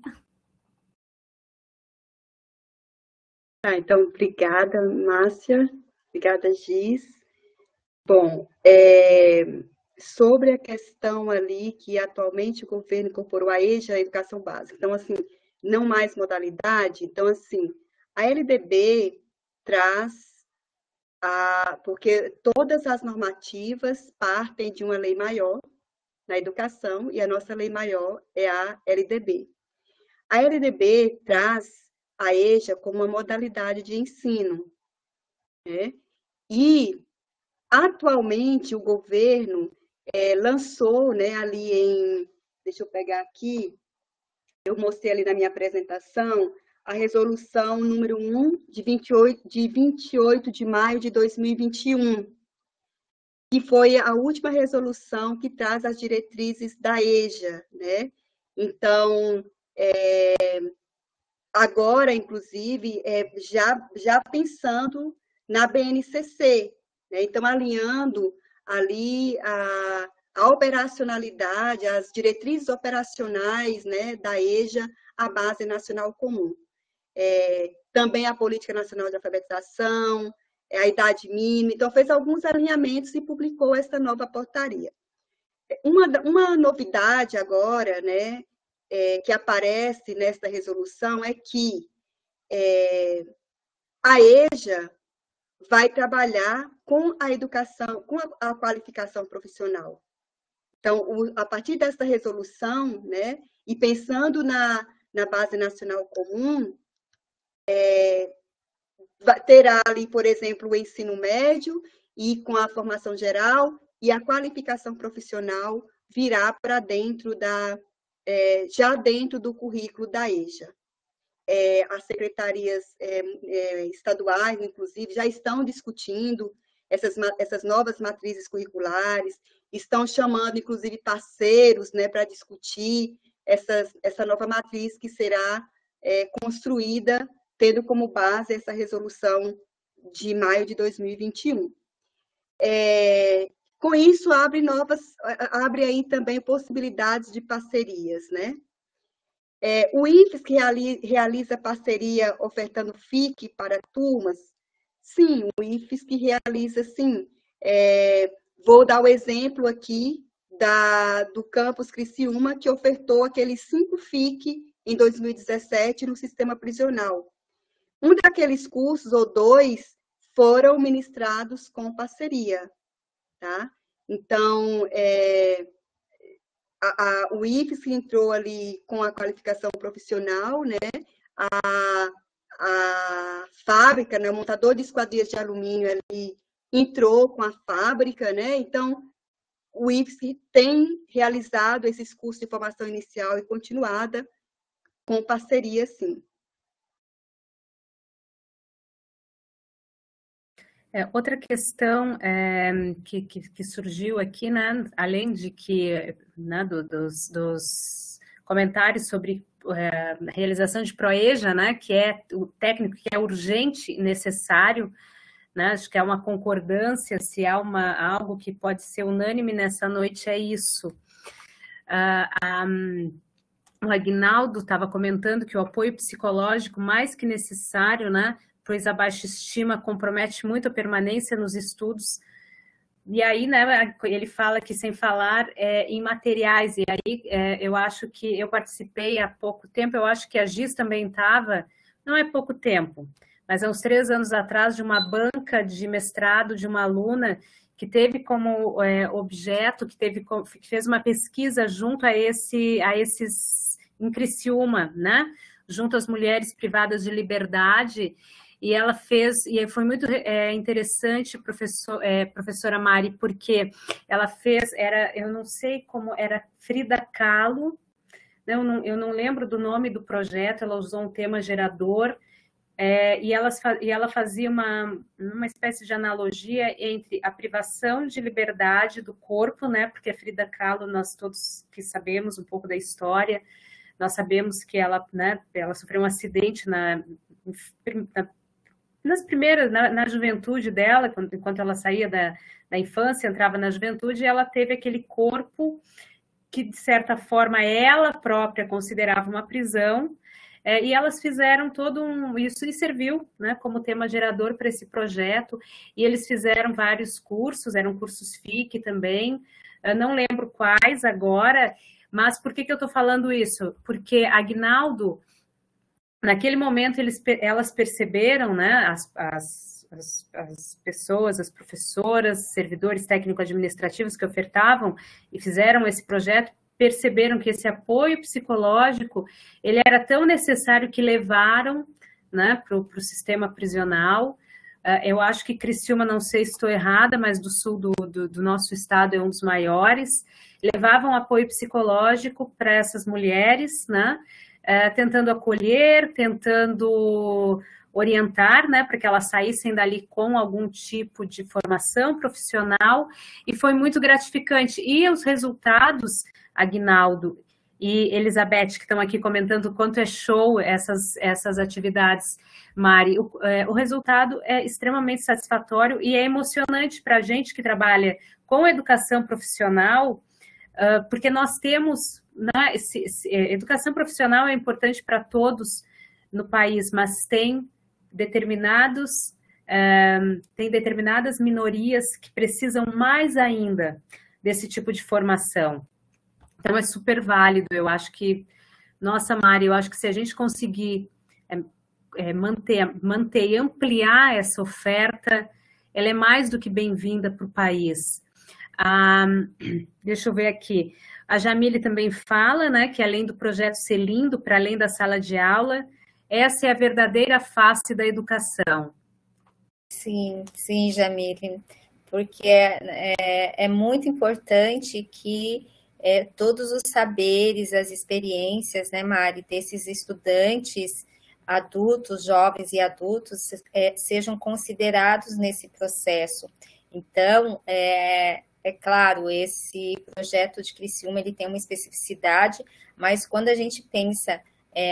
[SPEAKER 3] Então, obrigada, Márcia. Obrigada, Giz. Bom, sobre a questão ali que atualmente o governo incorporou a EJA, a educação básica. Então, assim, não mais modalidade. Então, assim, a LDB traz porque todas as normativas partem de uma lei maior na educação e a nossa lei maior é a LDB. A LDB traz a EJA como uma modalidade de ensino, né? E atualmente o governo lançou, né, ali deixa eu pegar aqui, eu mostrei ali na minha apresentação, a resolução número 1 de 28 de maio de 2021, que foi a última resolução que traz as diretrizes da EJA, né? Então, agora, inclusive, já pensando na BNCC, né? Então, alinhando ali a operacionalidade, as diretrizes operacionais, né, da EJA, à Base Nacional Comum. Também a Política Nacional de Alfabetização, a idade mínima, então fez alguns alinhamentos e publicou essa nova portaria. Uma novidade agora, né, que aparece nesta resolução é que a EJA vai trabalhar com a educação, com a qualificação profissional. Então, a partir dessa resolução, né, e pensando na Base Nacional Comum, terá ali, por exemplo, o ensino médio e com a formação geral e a qualificação profissional virá para dentro já dentro do currículo da EJA. As secretarias estaduais, inclusive, já estão discutindo essas novas matrizes curriculares, estão chamando, inclusive, parceiros, né, para discutir essa nova matriz que será construída tendo como base essa resolução de maio de 2021. Com isso, abre aí também possibilidades de parcerias, né? O IFES que realiza parceria ofertando FIC para turmas, sim, o IFES que realiza, sim. Vou dar o exemplo aqui do campus Criciúma, que ofertou aqueles 5 FIC em 2017 no sistema prisional. Um daqueles cursos, ou 2, foram ministrados com parceria, tá? Então, o IFES que entrou ali com a qualificação profissional, né? A fábrica, né? O montador de esquadrias de alumínio ali entrou com a fábrica, né? Então, o IFES tem realizado esses cursos de formação inicial e continuada com parceria, sim.
[SPEAKER 2] Outra questão que surgiu aqui, né, além de que, né, dos comentários sobre a realização de PROEJA, né, que é o técnico que é urgente e necessário, né, acho que é uma concordância, se há algo que pode ser unânime nessa noite, é isso. O Aguinaldo estava comentando que o apoio psicológico mais que necessário, né, pois a baixa estima compromete muito a permanência nos estudos. E aí, né, ele fala que sem falar em materiais, e aí eu acho que eu participei há pouco tempo, eu acho que a Giz também estava, não é pouco tempo, mas há uns 3 anos atrás, de uma banca de mestrado de uma aluna que teve como objeto, que fez uma pesquisa junto a esses, em Criciúma, né, junto às mulheres privadas de liberdade. e ela fez, e foi muito interessante, professora Mari, porque ela fez, eu não sei como, era Frida Kahlo, eu não lembro do nome do projeto, ela usou um tema gerador, e ela fazia uma espécie de analogia entre a privação de liberdade do corpo, né? Porque a Frida Kahlo, nós todos que sabemos um pouco da história, nós sabemos que ela, né, ela sofreu um acidente nas primeiras, na juventude dela, enquanto ela saía da infância, entrava na juventude, ela teve aquele corpo que, de certa forma, ela própria considerava uma prisão, e elas fizeram isso e serviu, né, como tema gerador para esse projeto, e eles fizeram vários cursos, eram cursos FIC também, eu não lembro quais agora, mas por que eu estou falando isso? Porque Aguinaldo, naquele momento, elas perceberam, né, as pessoas, as professoras, servidores técnico-administrativos que ofertavam e fizeram esse projeto, perceberam que esse apoio psicológico, ele era tão necessário que levaram, né, para o sistema prisional. Eu acho que Criciúma, não sei se estou errada, mas do sul do nosso estado é um dos maiores, levavam apoio psicológico para essas mulheres, né, tentando acolher, tentando orientar, né, para que elas saíssem dali com algum tipo de formação profissional, e foi muito gratificante. E os resultados, Aguinaldo e Elizabeth, que estão aqui comentando o quanto é show essas atividades, Mari, o resultado é extremamente satisfatório e é emocionante para a gente que trabalha com educação profissional, porque nós temos, né, educação profissional é importante para todos no país, mas tem determinadas minorias que precisam mais ainda desse tipo de formação. Então, é super válido. Eu acho que, nossa, Mari, eu acho que se a gente conseguir manter e ampliar essa oferta, ela é mais do que bem-vinda para o país. Deixa eu ver aqui. A Jamile também fala, né, que além do projeto ser lindo, para além da sala de aula, essa é a verdadeira face da educação.
[SPEAKER 1] Sim, sim, Jamile, porque é muito importante que todos os saberes, as experiências, né, Mari, desses estudantes, adultos, jovens e adultos, sejam considerados nesse processo. Então, é claro, esse projeto de Criciúma, ele tem uma especificidade, mas quando a gente pensa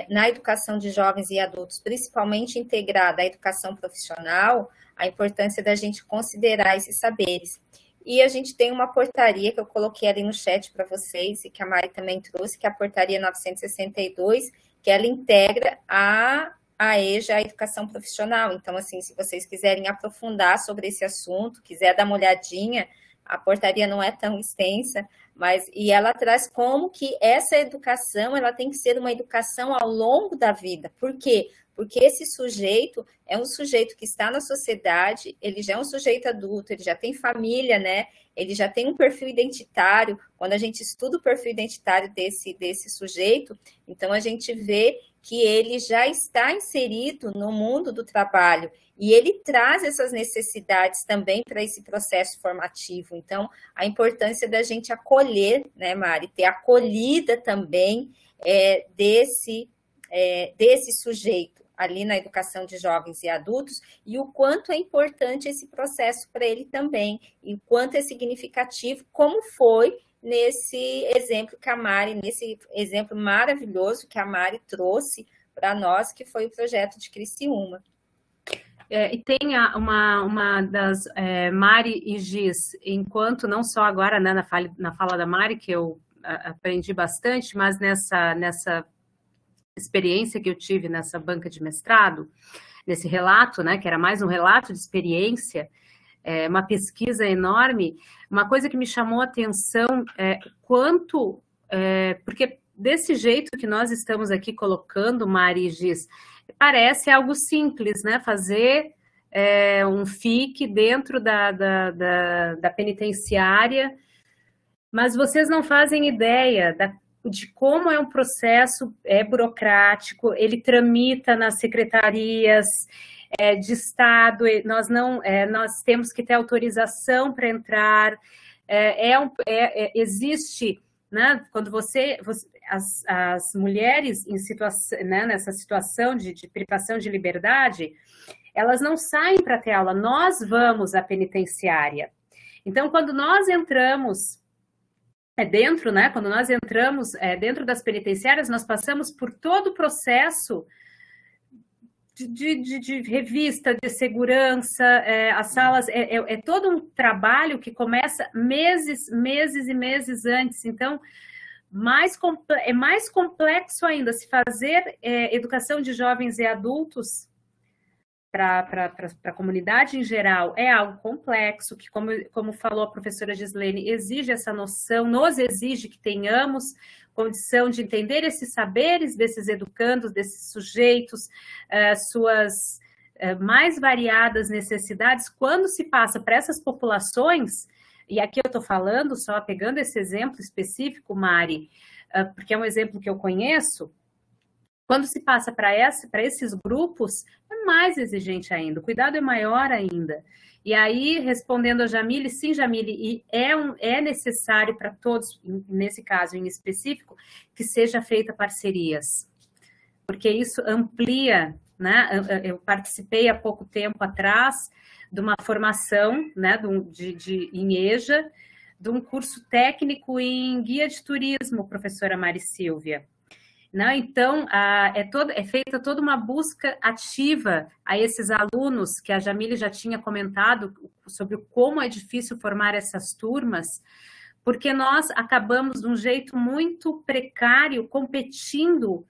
[SPEAKER 1] na educação de jovens e adultos, principalmente integrada à educação profissional, a importância da gente considerar esses saberes. E a gente tem uma portaria que eu coloquei ali no chat para vocês, e que a Mari também trouxe, que é a portaria 962, que ela integra a EJA, a educação profissional. Então, assim, se vocês quiserem aprofundar sobre esse assunto, quiser dar uma olhadinha, a portaria não é tão extensa, e ela traz como que essa educação, ela tem que ser uma educação ao longo da vida. Por quê? Porque esse sujeito é um sujeito que está na sociedade, ele já é um sujeito adulto, ele já tem família, né? Ele já tem um perfil identitário. Quando a gente estuda o perfil identitário desse sujeito, então a gente vê que ele já está inserido no mundo do trabalho e ele traz essas necessidades também para esse processo formativo. Então, a importância da gente acolher, né, Mari, ter acolhida também desse sujeito ali na educação de jovens e adultos, e o quanto é importante esse processo para ele também, e o quanto é significativo, como foi nesse exemplo que a Mari, nesse exemplo maravilhoso que a Mari trouxe para nós, que foi o projeto de Criciúma.
[SPEAKER 2] E tem uma das Mari e Giz, enquanto não só agora, né, na fala da Mari, que eu aprendi bastante, mas nessa experiência que eu tive nessa banca de mestrado, nesse relato, né, que era mais um relato de experiência, uma pesquisa enorme, uma coisa que me chamou a atenção quanto, porque desse jeito que nós estamos aqui colocando, Mari e Giz, parece algo simples, né, fazer um FIC dentro da penitenciária, mas vocês não fazem ideia de como é um processo burocrático, ele tramita nas secretarias, de Estado, nós temos que ter autorização para entrar, existe, né, quando as mulheres em situação, né, nessa situação de privação de liberdade, elas não saem para ter aula, nós vamos à penitenciária. Então, quando nós entramos dentro, né, quando nós entramos dentro das penitenciárias, nós passamos por todo o processo de revista, de segurança, as salas, é todo um trabalho que começa meses e meses antes. Então, é mais complexo ainda se fazer educação de jovens e adultos para a comunidade em geral, é algo complexo, que, como falou a professora Gislene, exige essa noção, nos exige que tenhamos condição de entender esses saberes desses educandos, desses sujeitos, suas mais variadas necessidades. Quando se passa para essas populações, e aqui eu estou falando, só pegando esse exemplo específico, Mari, porque é um exemplo que eu conheço, quando se passa para esses grupos, é mais exigente ainda, o cuidado é maior ainda. E aí, respondendo a Jamile, sim, Jamile, e é necessário para todos, nesse caso em específico, que seja feita parcerias, porque isso amplia, né? Eu participei há pouco tempo atrás de uma formação, né, em EJA, de um curso técnico em guia de turismo, professora Mari Silvia. Não, então, é feita toda uma busca ativa a esses alunos, que a Jamile já tinha comentado sobre como é difícil formar essas turmas, porque nós acabamos de um jeito muito precário competindo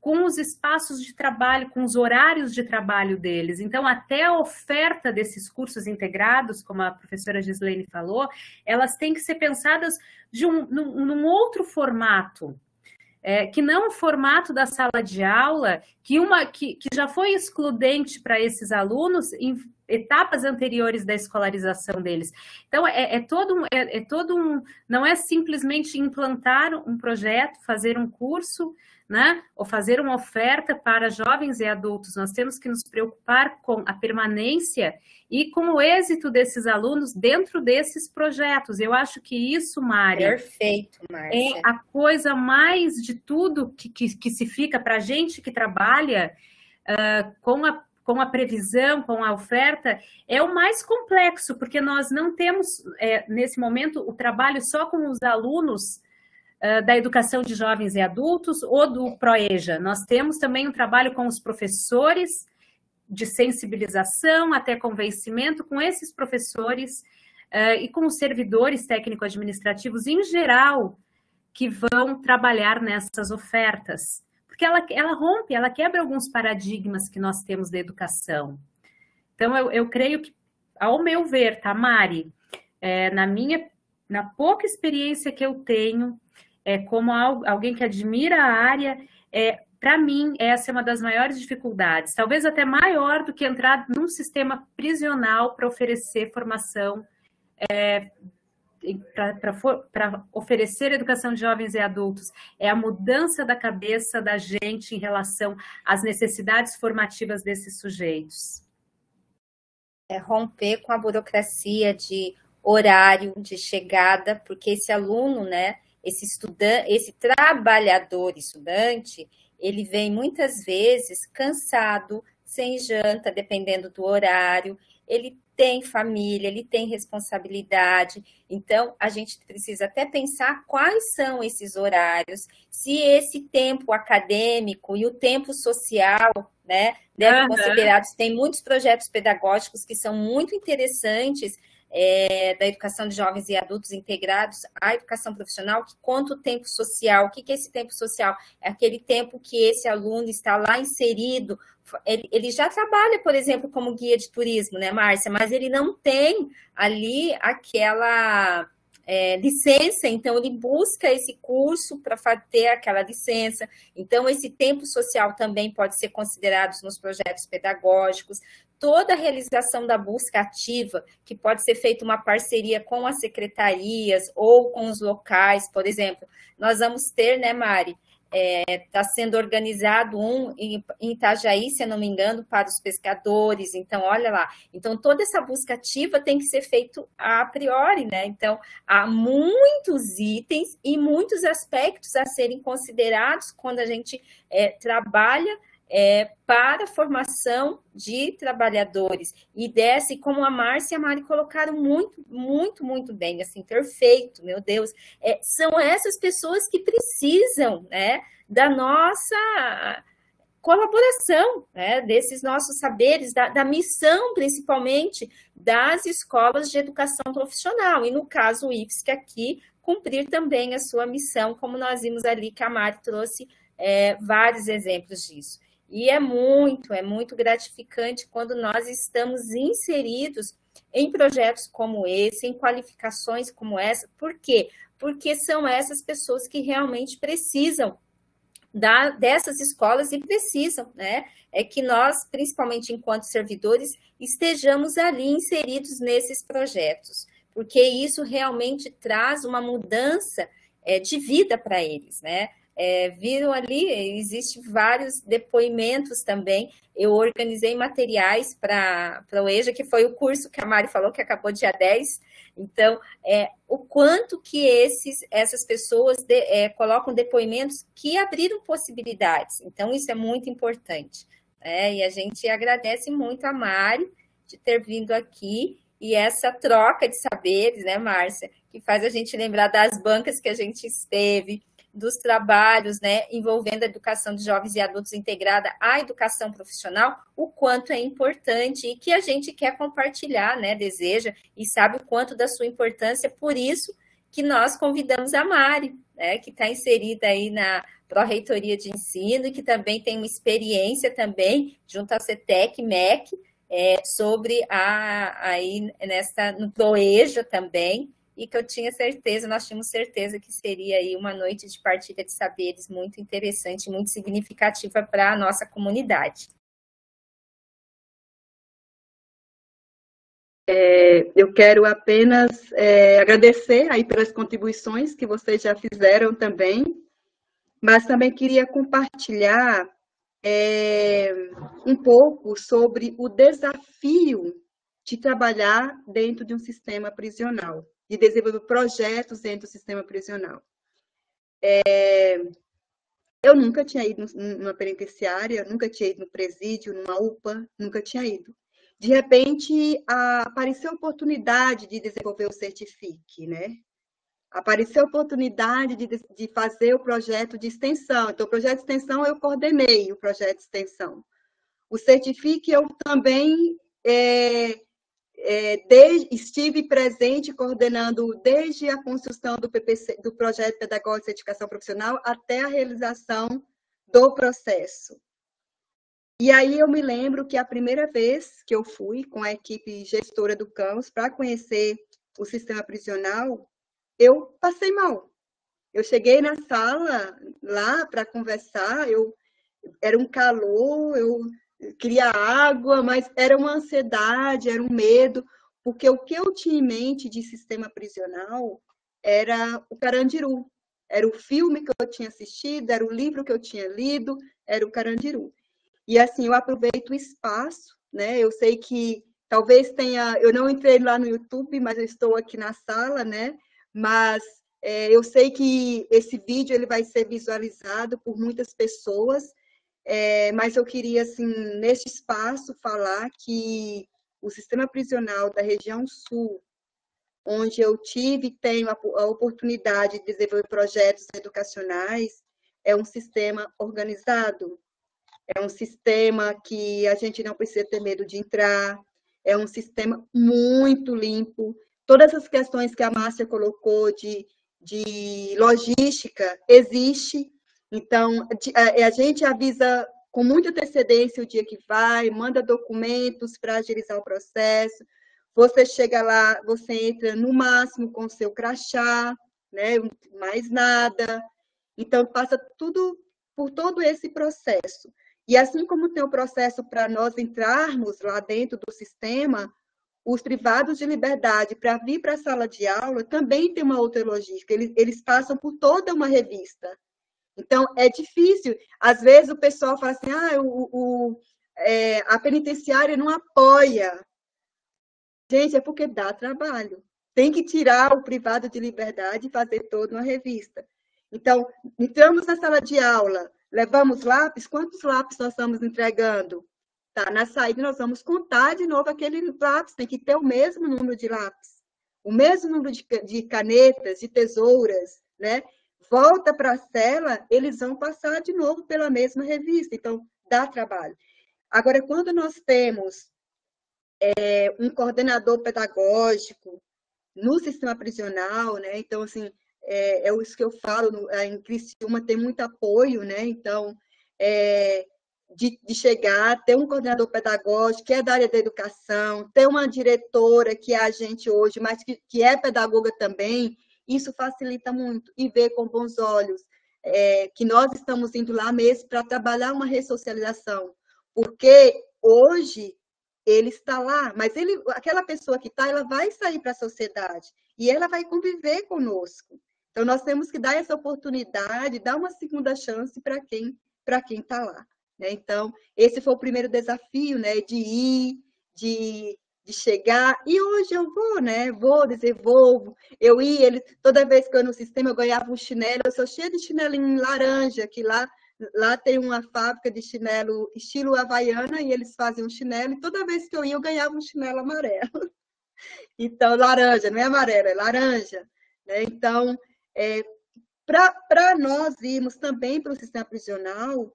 [SPEAKER 2] com os espaços de trabalho, com os horários de trabalho deles. Então, até a oferta desses cursos integrados, como a professora Gislene falou, elas têm que ser pensadas num outro formato, que não o formato da sala de aula, que já foi excludente para esses alunos em etapas anteriores da escolarização deles. Então, não é simplesmente implantar um projeto, fazer um curso, né, ou fazer uma oferta para jovens e adultos. Nós temos que nos preocupar com a permanência e com o êxito desses alunos dentro desses projetos. Eu acho que isso, Mari,
[SPEAKER 1] perfeito, Márcia,
[SPEAKER 2] é a coisa mais de tudo que se fica para a gente que trabalha com a previsão, com a oferta, é o mais complexo, porque nós não temos, nesse momento, o trabalho só com os alunos da educação de jovens e adultos ou do ProEJA. Nós temos também um trabalho com os professores, de sensibilização até convencimento, com esses professores e com os servidores técnico-administrativos em geral, que vão trabalhar nessas ofertas. Porque ela rompe, ela quebra alguns paradigmas que nós temos da educação. Então, eu creio que, ao meu ver, tá, Mari, na pouca experiência que eu tenho, como alguém que admira a área, para mim, essa é uma das maiores dificuldades, talvez até maior do que entrar num sistema prisional para oferecer formação, para oferecer educação de jovens e adultos. É a mudança da cabeça da gente em relação às necessidades formativas desses sujeitos.
[SPEAKER 1] É romper com a burocracia de horário, de chegada, porque esse aluno, né, esse estudante, esse trabalhador estudante, ele vem muitas vezes cansado, sem janta, dependendo do horário, ele tem família, ele tem responsabilidade, então a gente precisa até pensar quais são esses horários, se esse tempo acadêmico e o tempo social, né, devem ser considerados. Tem muitos projetos pedagógicos que são muito interessantes, da educação de jovens e adultos integrados à educação profissional, que conta o tempo social. O que é esse tempo social? É aquele tempo que esse aluno está lá inserido. Ele já trabalha, por exemplo, como guia de turismo, né, Márcia? Mas ele não tem ali aquela licença, então ele busca esse curso para ter aquela licença. Então, esse tempo social também pode ser considerado nos projetos pedagógicos. Toda a realização da busca ativa, que pode ser feita uma parceria com as secretarias ou com os locais, por exemplo. Nós vamos ter, né, Mari, está sendo organizado um em Itajaí, se eu não me engano, para os pescadores. Então, olha lá. Então, toda essa busca ativa tem que ser feito a priori, né? Então, há muitos itens e muitos aspectos a serem considerados quando a gente trabalha para a formação de trabalhadores. E desce, como a Márcia e a Mari colocaram muito, muito, muito bem, assim, perfeito, meu Deus. São essas pessoas que precisam, né, da nossa colaboração, né, desses nossos saberes, da missão, principalmente, das escolas de educação profissional. E, no caso, o IFSC aqui, cumprir também a sua missão, como nós vimos ali, que a Mari trouxe vários exemplos disso. E é muito gratificante quando nós estamos inseridos em projetos como esse, em qualificações como essa. Por quê? Porque são essas pessoas que realmente precisam dessas escolas e precisam, né? É que nós, principalmente enquanto servidores, estejamos ali inseridos nesses projetos, porque isso realmente traz uma mudança de vida para eles, né? Viram ali, existem vários depoimentos também. Eu organizei materiais para o EJA, que foi o curso que a Mari falou, que acabou dia 10. Então, o quanto que essas pessoas colocam depoimentos que abriram possibilidades. Então, isso é muito importante. E a gente agradece muito a Mari de ter vindo aqui e essa troca de saberes, né, Márcia, que faz a gente lembrar das bancas que a gente esteve, dos trabalhos, né, envolvendo a educação de jovens e adultos integrada à educação profissional, o quanto é importante e que a gente quer compartilhar, né, deseja e sabe o quanto da sua importância, por isso que nós convidamos a Mari, né, que está inserida aí na Pró-Reitoria de Ensino e que também tem uma experiência também junto à CETEC, MEC, sobre aí no PROEJA também, e que eu tinha certeza, nós tínhamos certeza que seria aí uma noite de partilha de saberes muito interessante, muito significativa para a nossa comunidade.
[SPEAKER 3] Eu quero apenas agradecer aí pelas contribuições que vocês já fizeram também, mas também queria compartilhar um pouco sobre o desafio de trabalhar dentro de um sistema prisional, de desenvolver projetos dentro do sistema prisional. Eu nunca tinha ido numa penitenciária, nunca tinha ido no presídio, numa UPA, nunca tinha ido. De repente, apareceu a oportunidade de desenvolver o Certifique, né? Apareceu a oportunidade de fazer o projeto de extensão. Então, o projeto de extensão, eu coordenei o projeto de extensão. O Certifique, eu também estive presente coordenando desde a construção do PPC, do Projeto Pedagógico de Certificação Profissional, até a realização do processo. E aí eu me lembro que a primeira vez que eu fui com a equipe gestora do campus para conhecer o sistema prisional, eu passei mal. Eu cheguei na sala lá para conversar, era um calor, eu queria água, mas era uma ansiedade, era um medo, porque o que eu tinha em mente de sistema prisional era o Carandiru. Era o filme que eu tinha assistido, era o livro que eu tinha lido, era o Carandiru. E assim, eu aproveito o espaço, né? Eu sei que talvez eu não entrei lá no YouTube, mas eu estou aqui na sala, né? Mas eu sei que esse vídeo ele vai ser visualizado por muitas pessoas, mas eu queria, assim, neste espaço, falar que o sistema prisional da região sul, onde eu tive e tenho a oportunidade de desenvolver projetos educacionais, é um sistema organizado, é um sistema que a gente não precisa ter medo de entrar, é um sistema muito limpo. Todas as questões que a Márcia colocou de logística existe. Então, a gente avisa com muita antecedência o dia que vai, manda documentos para agilizar o processo. Você chega lá, você entra no máximo com o seu crachá, né? Mais nada. Então, passa tudo por todo esse processo. E assim como tem o processo para nós entrarmos lá dentro do sistema, os privados de liberdade, para vir para a sala de aula, também tem uma outra logística. Eles passam por toda uma revista. Então, é difícil. Às vezes o pessoal fala assim, a penitenciária não apoia. Gente, é porque dá trabalho. Tem que tirar o privado de liberdade e fazer toda uma revista. Então, entramos na sala de aula, levamos lápis, quantos lápis nós estamos entregando? Tá, na saída nós vamos contar de novo aquele lápis, tem que ter o mesmo número de lápis, o mesmo número de canetas, de tesouras, né? Volta para a cela, eles vão passar de novo pela mesma revista, então dá trabalho. Agora, quando nós temos um coordenador pedagógico no sistema prisional, né? Então, assim, isso que eu falo, em Criciúma tem muito apoio, né? Então, de chegar, ter um coordenador pedagógico que é da área da educação, ter uma diretora que é a gente hoje, mas que é pedagoga também, isso facilita muito, e ver com bons olhos que nós estamos indo lá mesmo para trabalhar uma ressocialização, porque hoje ele está lá, mas aquela pessoa que está, ela vai sair para a sociedade e ela vai conviver conosco. Então, nós temos que dar essa oportunidade, dar uma segunda chance para quem está lá. Né? Então, esse foi o primeiro desafio, né? De ir, de chegar. E hoje eu vou, né? Vou, desenvolvo. Eu ia, toda vez que eu ia no sistema, eu ganhava um chinelo. Eu sou cheia de chinelinho laranja, que lá tem uma fábrica de chinelo estilo havaiana e eles fazem um chinelo. E toda vez que eu ia, eu ganhava um chinelo amarelo. Então, laranja, não é amarelo, é laranja. Né? Então, para nós irmos também para o sistema prisional,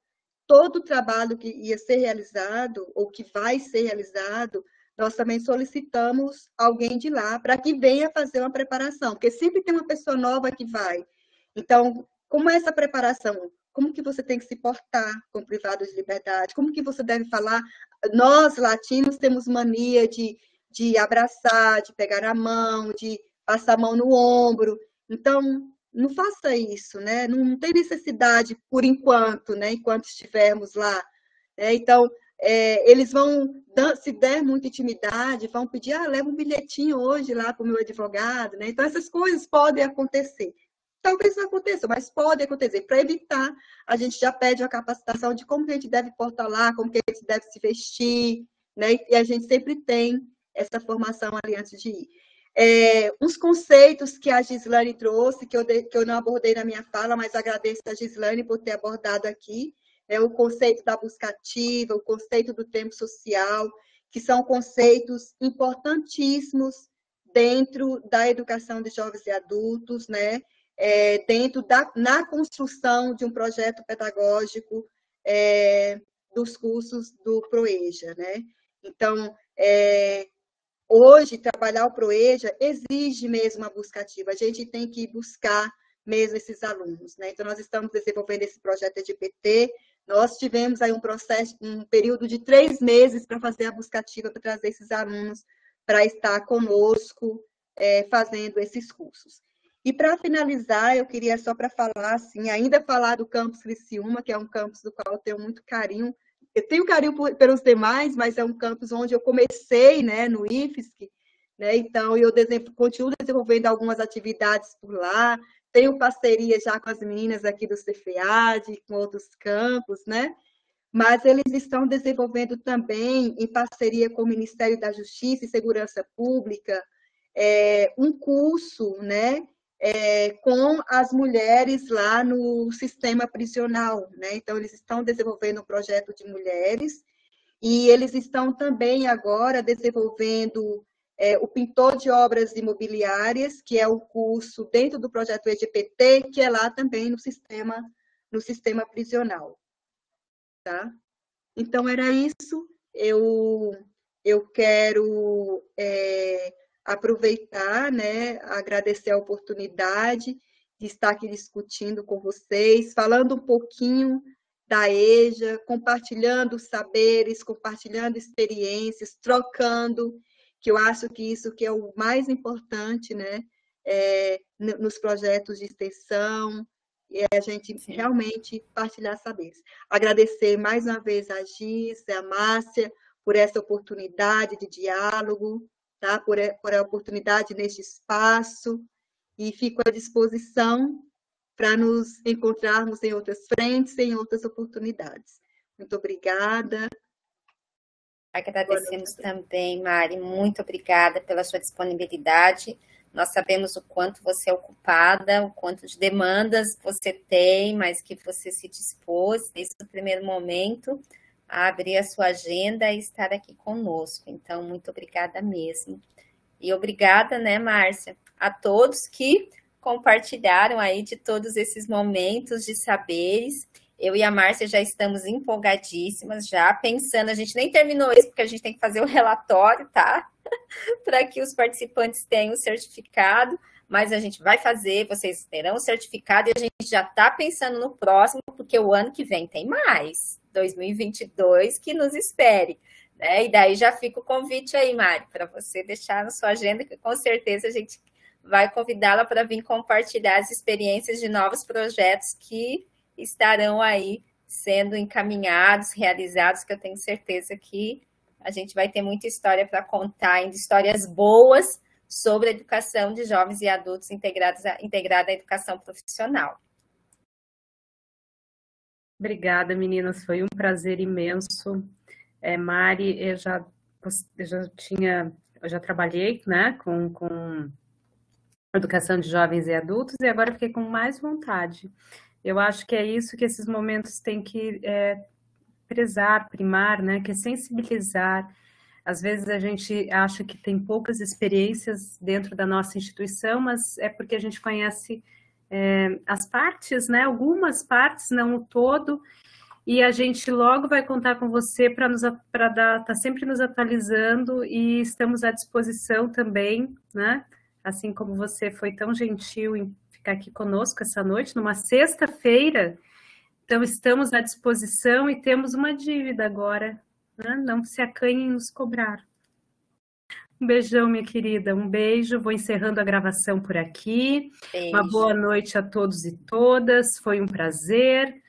[SPEAKER 3] todo o trabalho que ia ser realizado, ou que vai ser realizado, nós também solicitamos alguém de lá para que venha fazer uma preparação, porque sempre tem uma pessoa nova que vai. Então, como é essa preparação? Como que você tem que se portar com o privado de liberdade? Como que você deve falar? Nós, latinos, temos mania de abraçar, de pegar a mão, de passar a mão no ombro. Então, não faça isso, né? Não tem necessidade por enquanto, né? Enquanto estivermos lá. Então, eles vão, se der muita intimidade, vão pedir, leva um bilhetinho hoje lá para o meu advogado, né? Então, essas coisas podem acontecer. Talvez não aconteça, mas pode acontecer. Para evitar, a gente já pede a capacitação de como que a gente deve portar lá, como que a gente deve se vestir, né? E a gente sempre tem essa formação ali antes de ir. Uns conceitos que a Gislane trouxe, que eu não abordei na minha fala, mas agradeço a Gislane por ter abordado aqui, o conceito da busca ativa, o conceito do tempo social, que são conceitos importantíssimos dentro da educação de jovens e adultos, né? Na construção de um projeto pedagógico dos cursos do PROEJA, né? Então, hoje, trabalhar o PROEJA exige mesmo a busca ativa. A gente tem que buscar mesmo esses alunos, né? Então, nós estamos desenvolvendo esse projeto EduPT. Nós tivemos aí um período de 3 meses para fazer a busca ativa, para trazer esses alunos para estar conosco, fazendo esses cursos. E, para finalizar, eu queria só para falar, assim, ainda falar do campus Criciúma, que é um campus do qual eu tenho muito carinho. Eu tenho carinho pelos demais, mas é um campus onde eu comecei, né, no IFSC, né? Então, eu continuo desenvolvendo algumas atividades por lá, tenho parceria já com as meninas aqui do CFEAD, com outros campos, né? Mas eles estão desenvolvendo também, em parceria com o Ministério da Justiça e Segurança Pública, um curso, né? Com as mulheres lá no sistema prisional, né? Então, eles estão desenvolvendo um projeto de mulheres e eles estão também agora desenvolvendo o pintor de obras imobiliárias, que é o curso dentro do projeto EduPT, que é lá também no sistema prisional, tá? Então, era isso. Eu quero aproveitar, né, agradecer a oportunidade de estar aqui discutindo com vocês, falando um pouquinho da EJA, compartilhando saberes, compartilhando experiências, trocando, que eu acho que isso que é o mais importante, né, nos projetos de extensão, e a gente realmente partilhar saberes. Agradecer mais uma vez a Gis, a Márcia, por essa oportunidade de diálogo, tá? Por a oportunidade neste espaço, e fico à disposição para nos encontrarmos em outras frentes, em outras oportunidades. Muito obrigada.
[SPEAKER 1] Agradecemos também, Mari, muito obrigada pela sua disponibilidade. Nós sabemos o quanto você é ocupada, o quanto de demandas você tem, mas que você se dispôs, desde o primeiro momento, a abrir a sua agenda e estar aqui conosco. Então, muito obrigada mesmo. E obrigada, né, Márcia, a todos que compartilharam aí de todos esses momentos de saberes. Eu e a Márcia já estamos empolgadíssimas, já pensando, a gente nem terminou isso, porque a gente tem que fazer o relatório, tá? Para que os participantes tenham o certificado, mas a gente vai fazer, vocês terão o certificado e a gente já está pensando no próximo, porque o ano que vem tem mais, 2022, que nos espere. Né? E daí já fica o convite aí, Mari, para você deixar na sua agenda, que com certeza a gente vai convidá-la para vir compartilhar as experiências de novos projetos que estarão aí sendo encaminhados, realizados, que eu tenho certeza que a gente vai ter muita história para contar, ainda histórias boas sobre a educação de jovens e adultos integrada à educação profissional.
[SPEAKER 2] Obrigada, meninas, foi um prazer imenso. Mari, eu já trabalhei, né, com educação de jovens e adultos e agora fiquei com mais vontade. Eu acho que é isso que esses momentos têm que prezar, primar, né, que é sensibilizar. Às vezes a gente acha que tem poucas experiências dentro da nossa instituição, mas é porque a gente conhece as partes, né, algumas partes, não o todo, e a gente logo vai contar com você para estar sempre nos atualizando e estamos à disposição também, né, assim como você foi tão gentil em ficar aqui conosco essa noite, numa sexta-feira. Então, estamos à disposição e temos uma dívida agora, né? Não se acanhem em nos cobrar. Um beijão, minha querida, um beijo. Vou encerrando a gravação por aqui.
[SPEAKER 1] Beijo.
[SPEAKER 2] Uma boa noite a todos e todas, foi um prazer.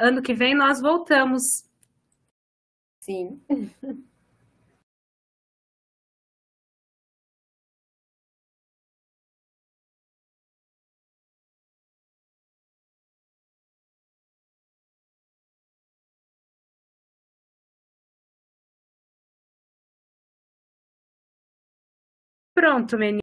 [SPEAKER 2] Ano que vem nós voltamos.
[SPEAKER 1] Sim.
[SPEAKER 2] Pronto, meninas.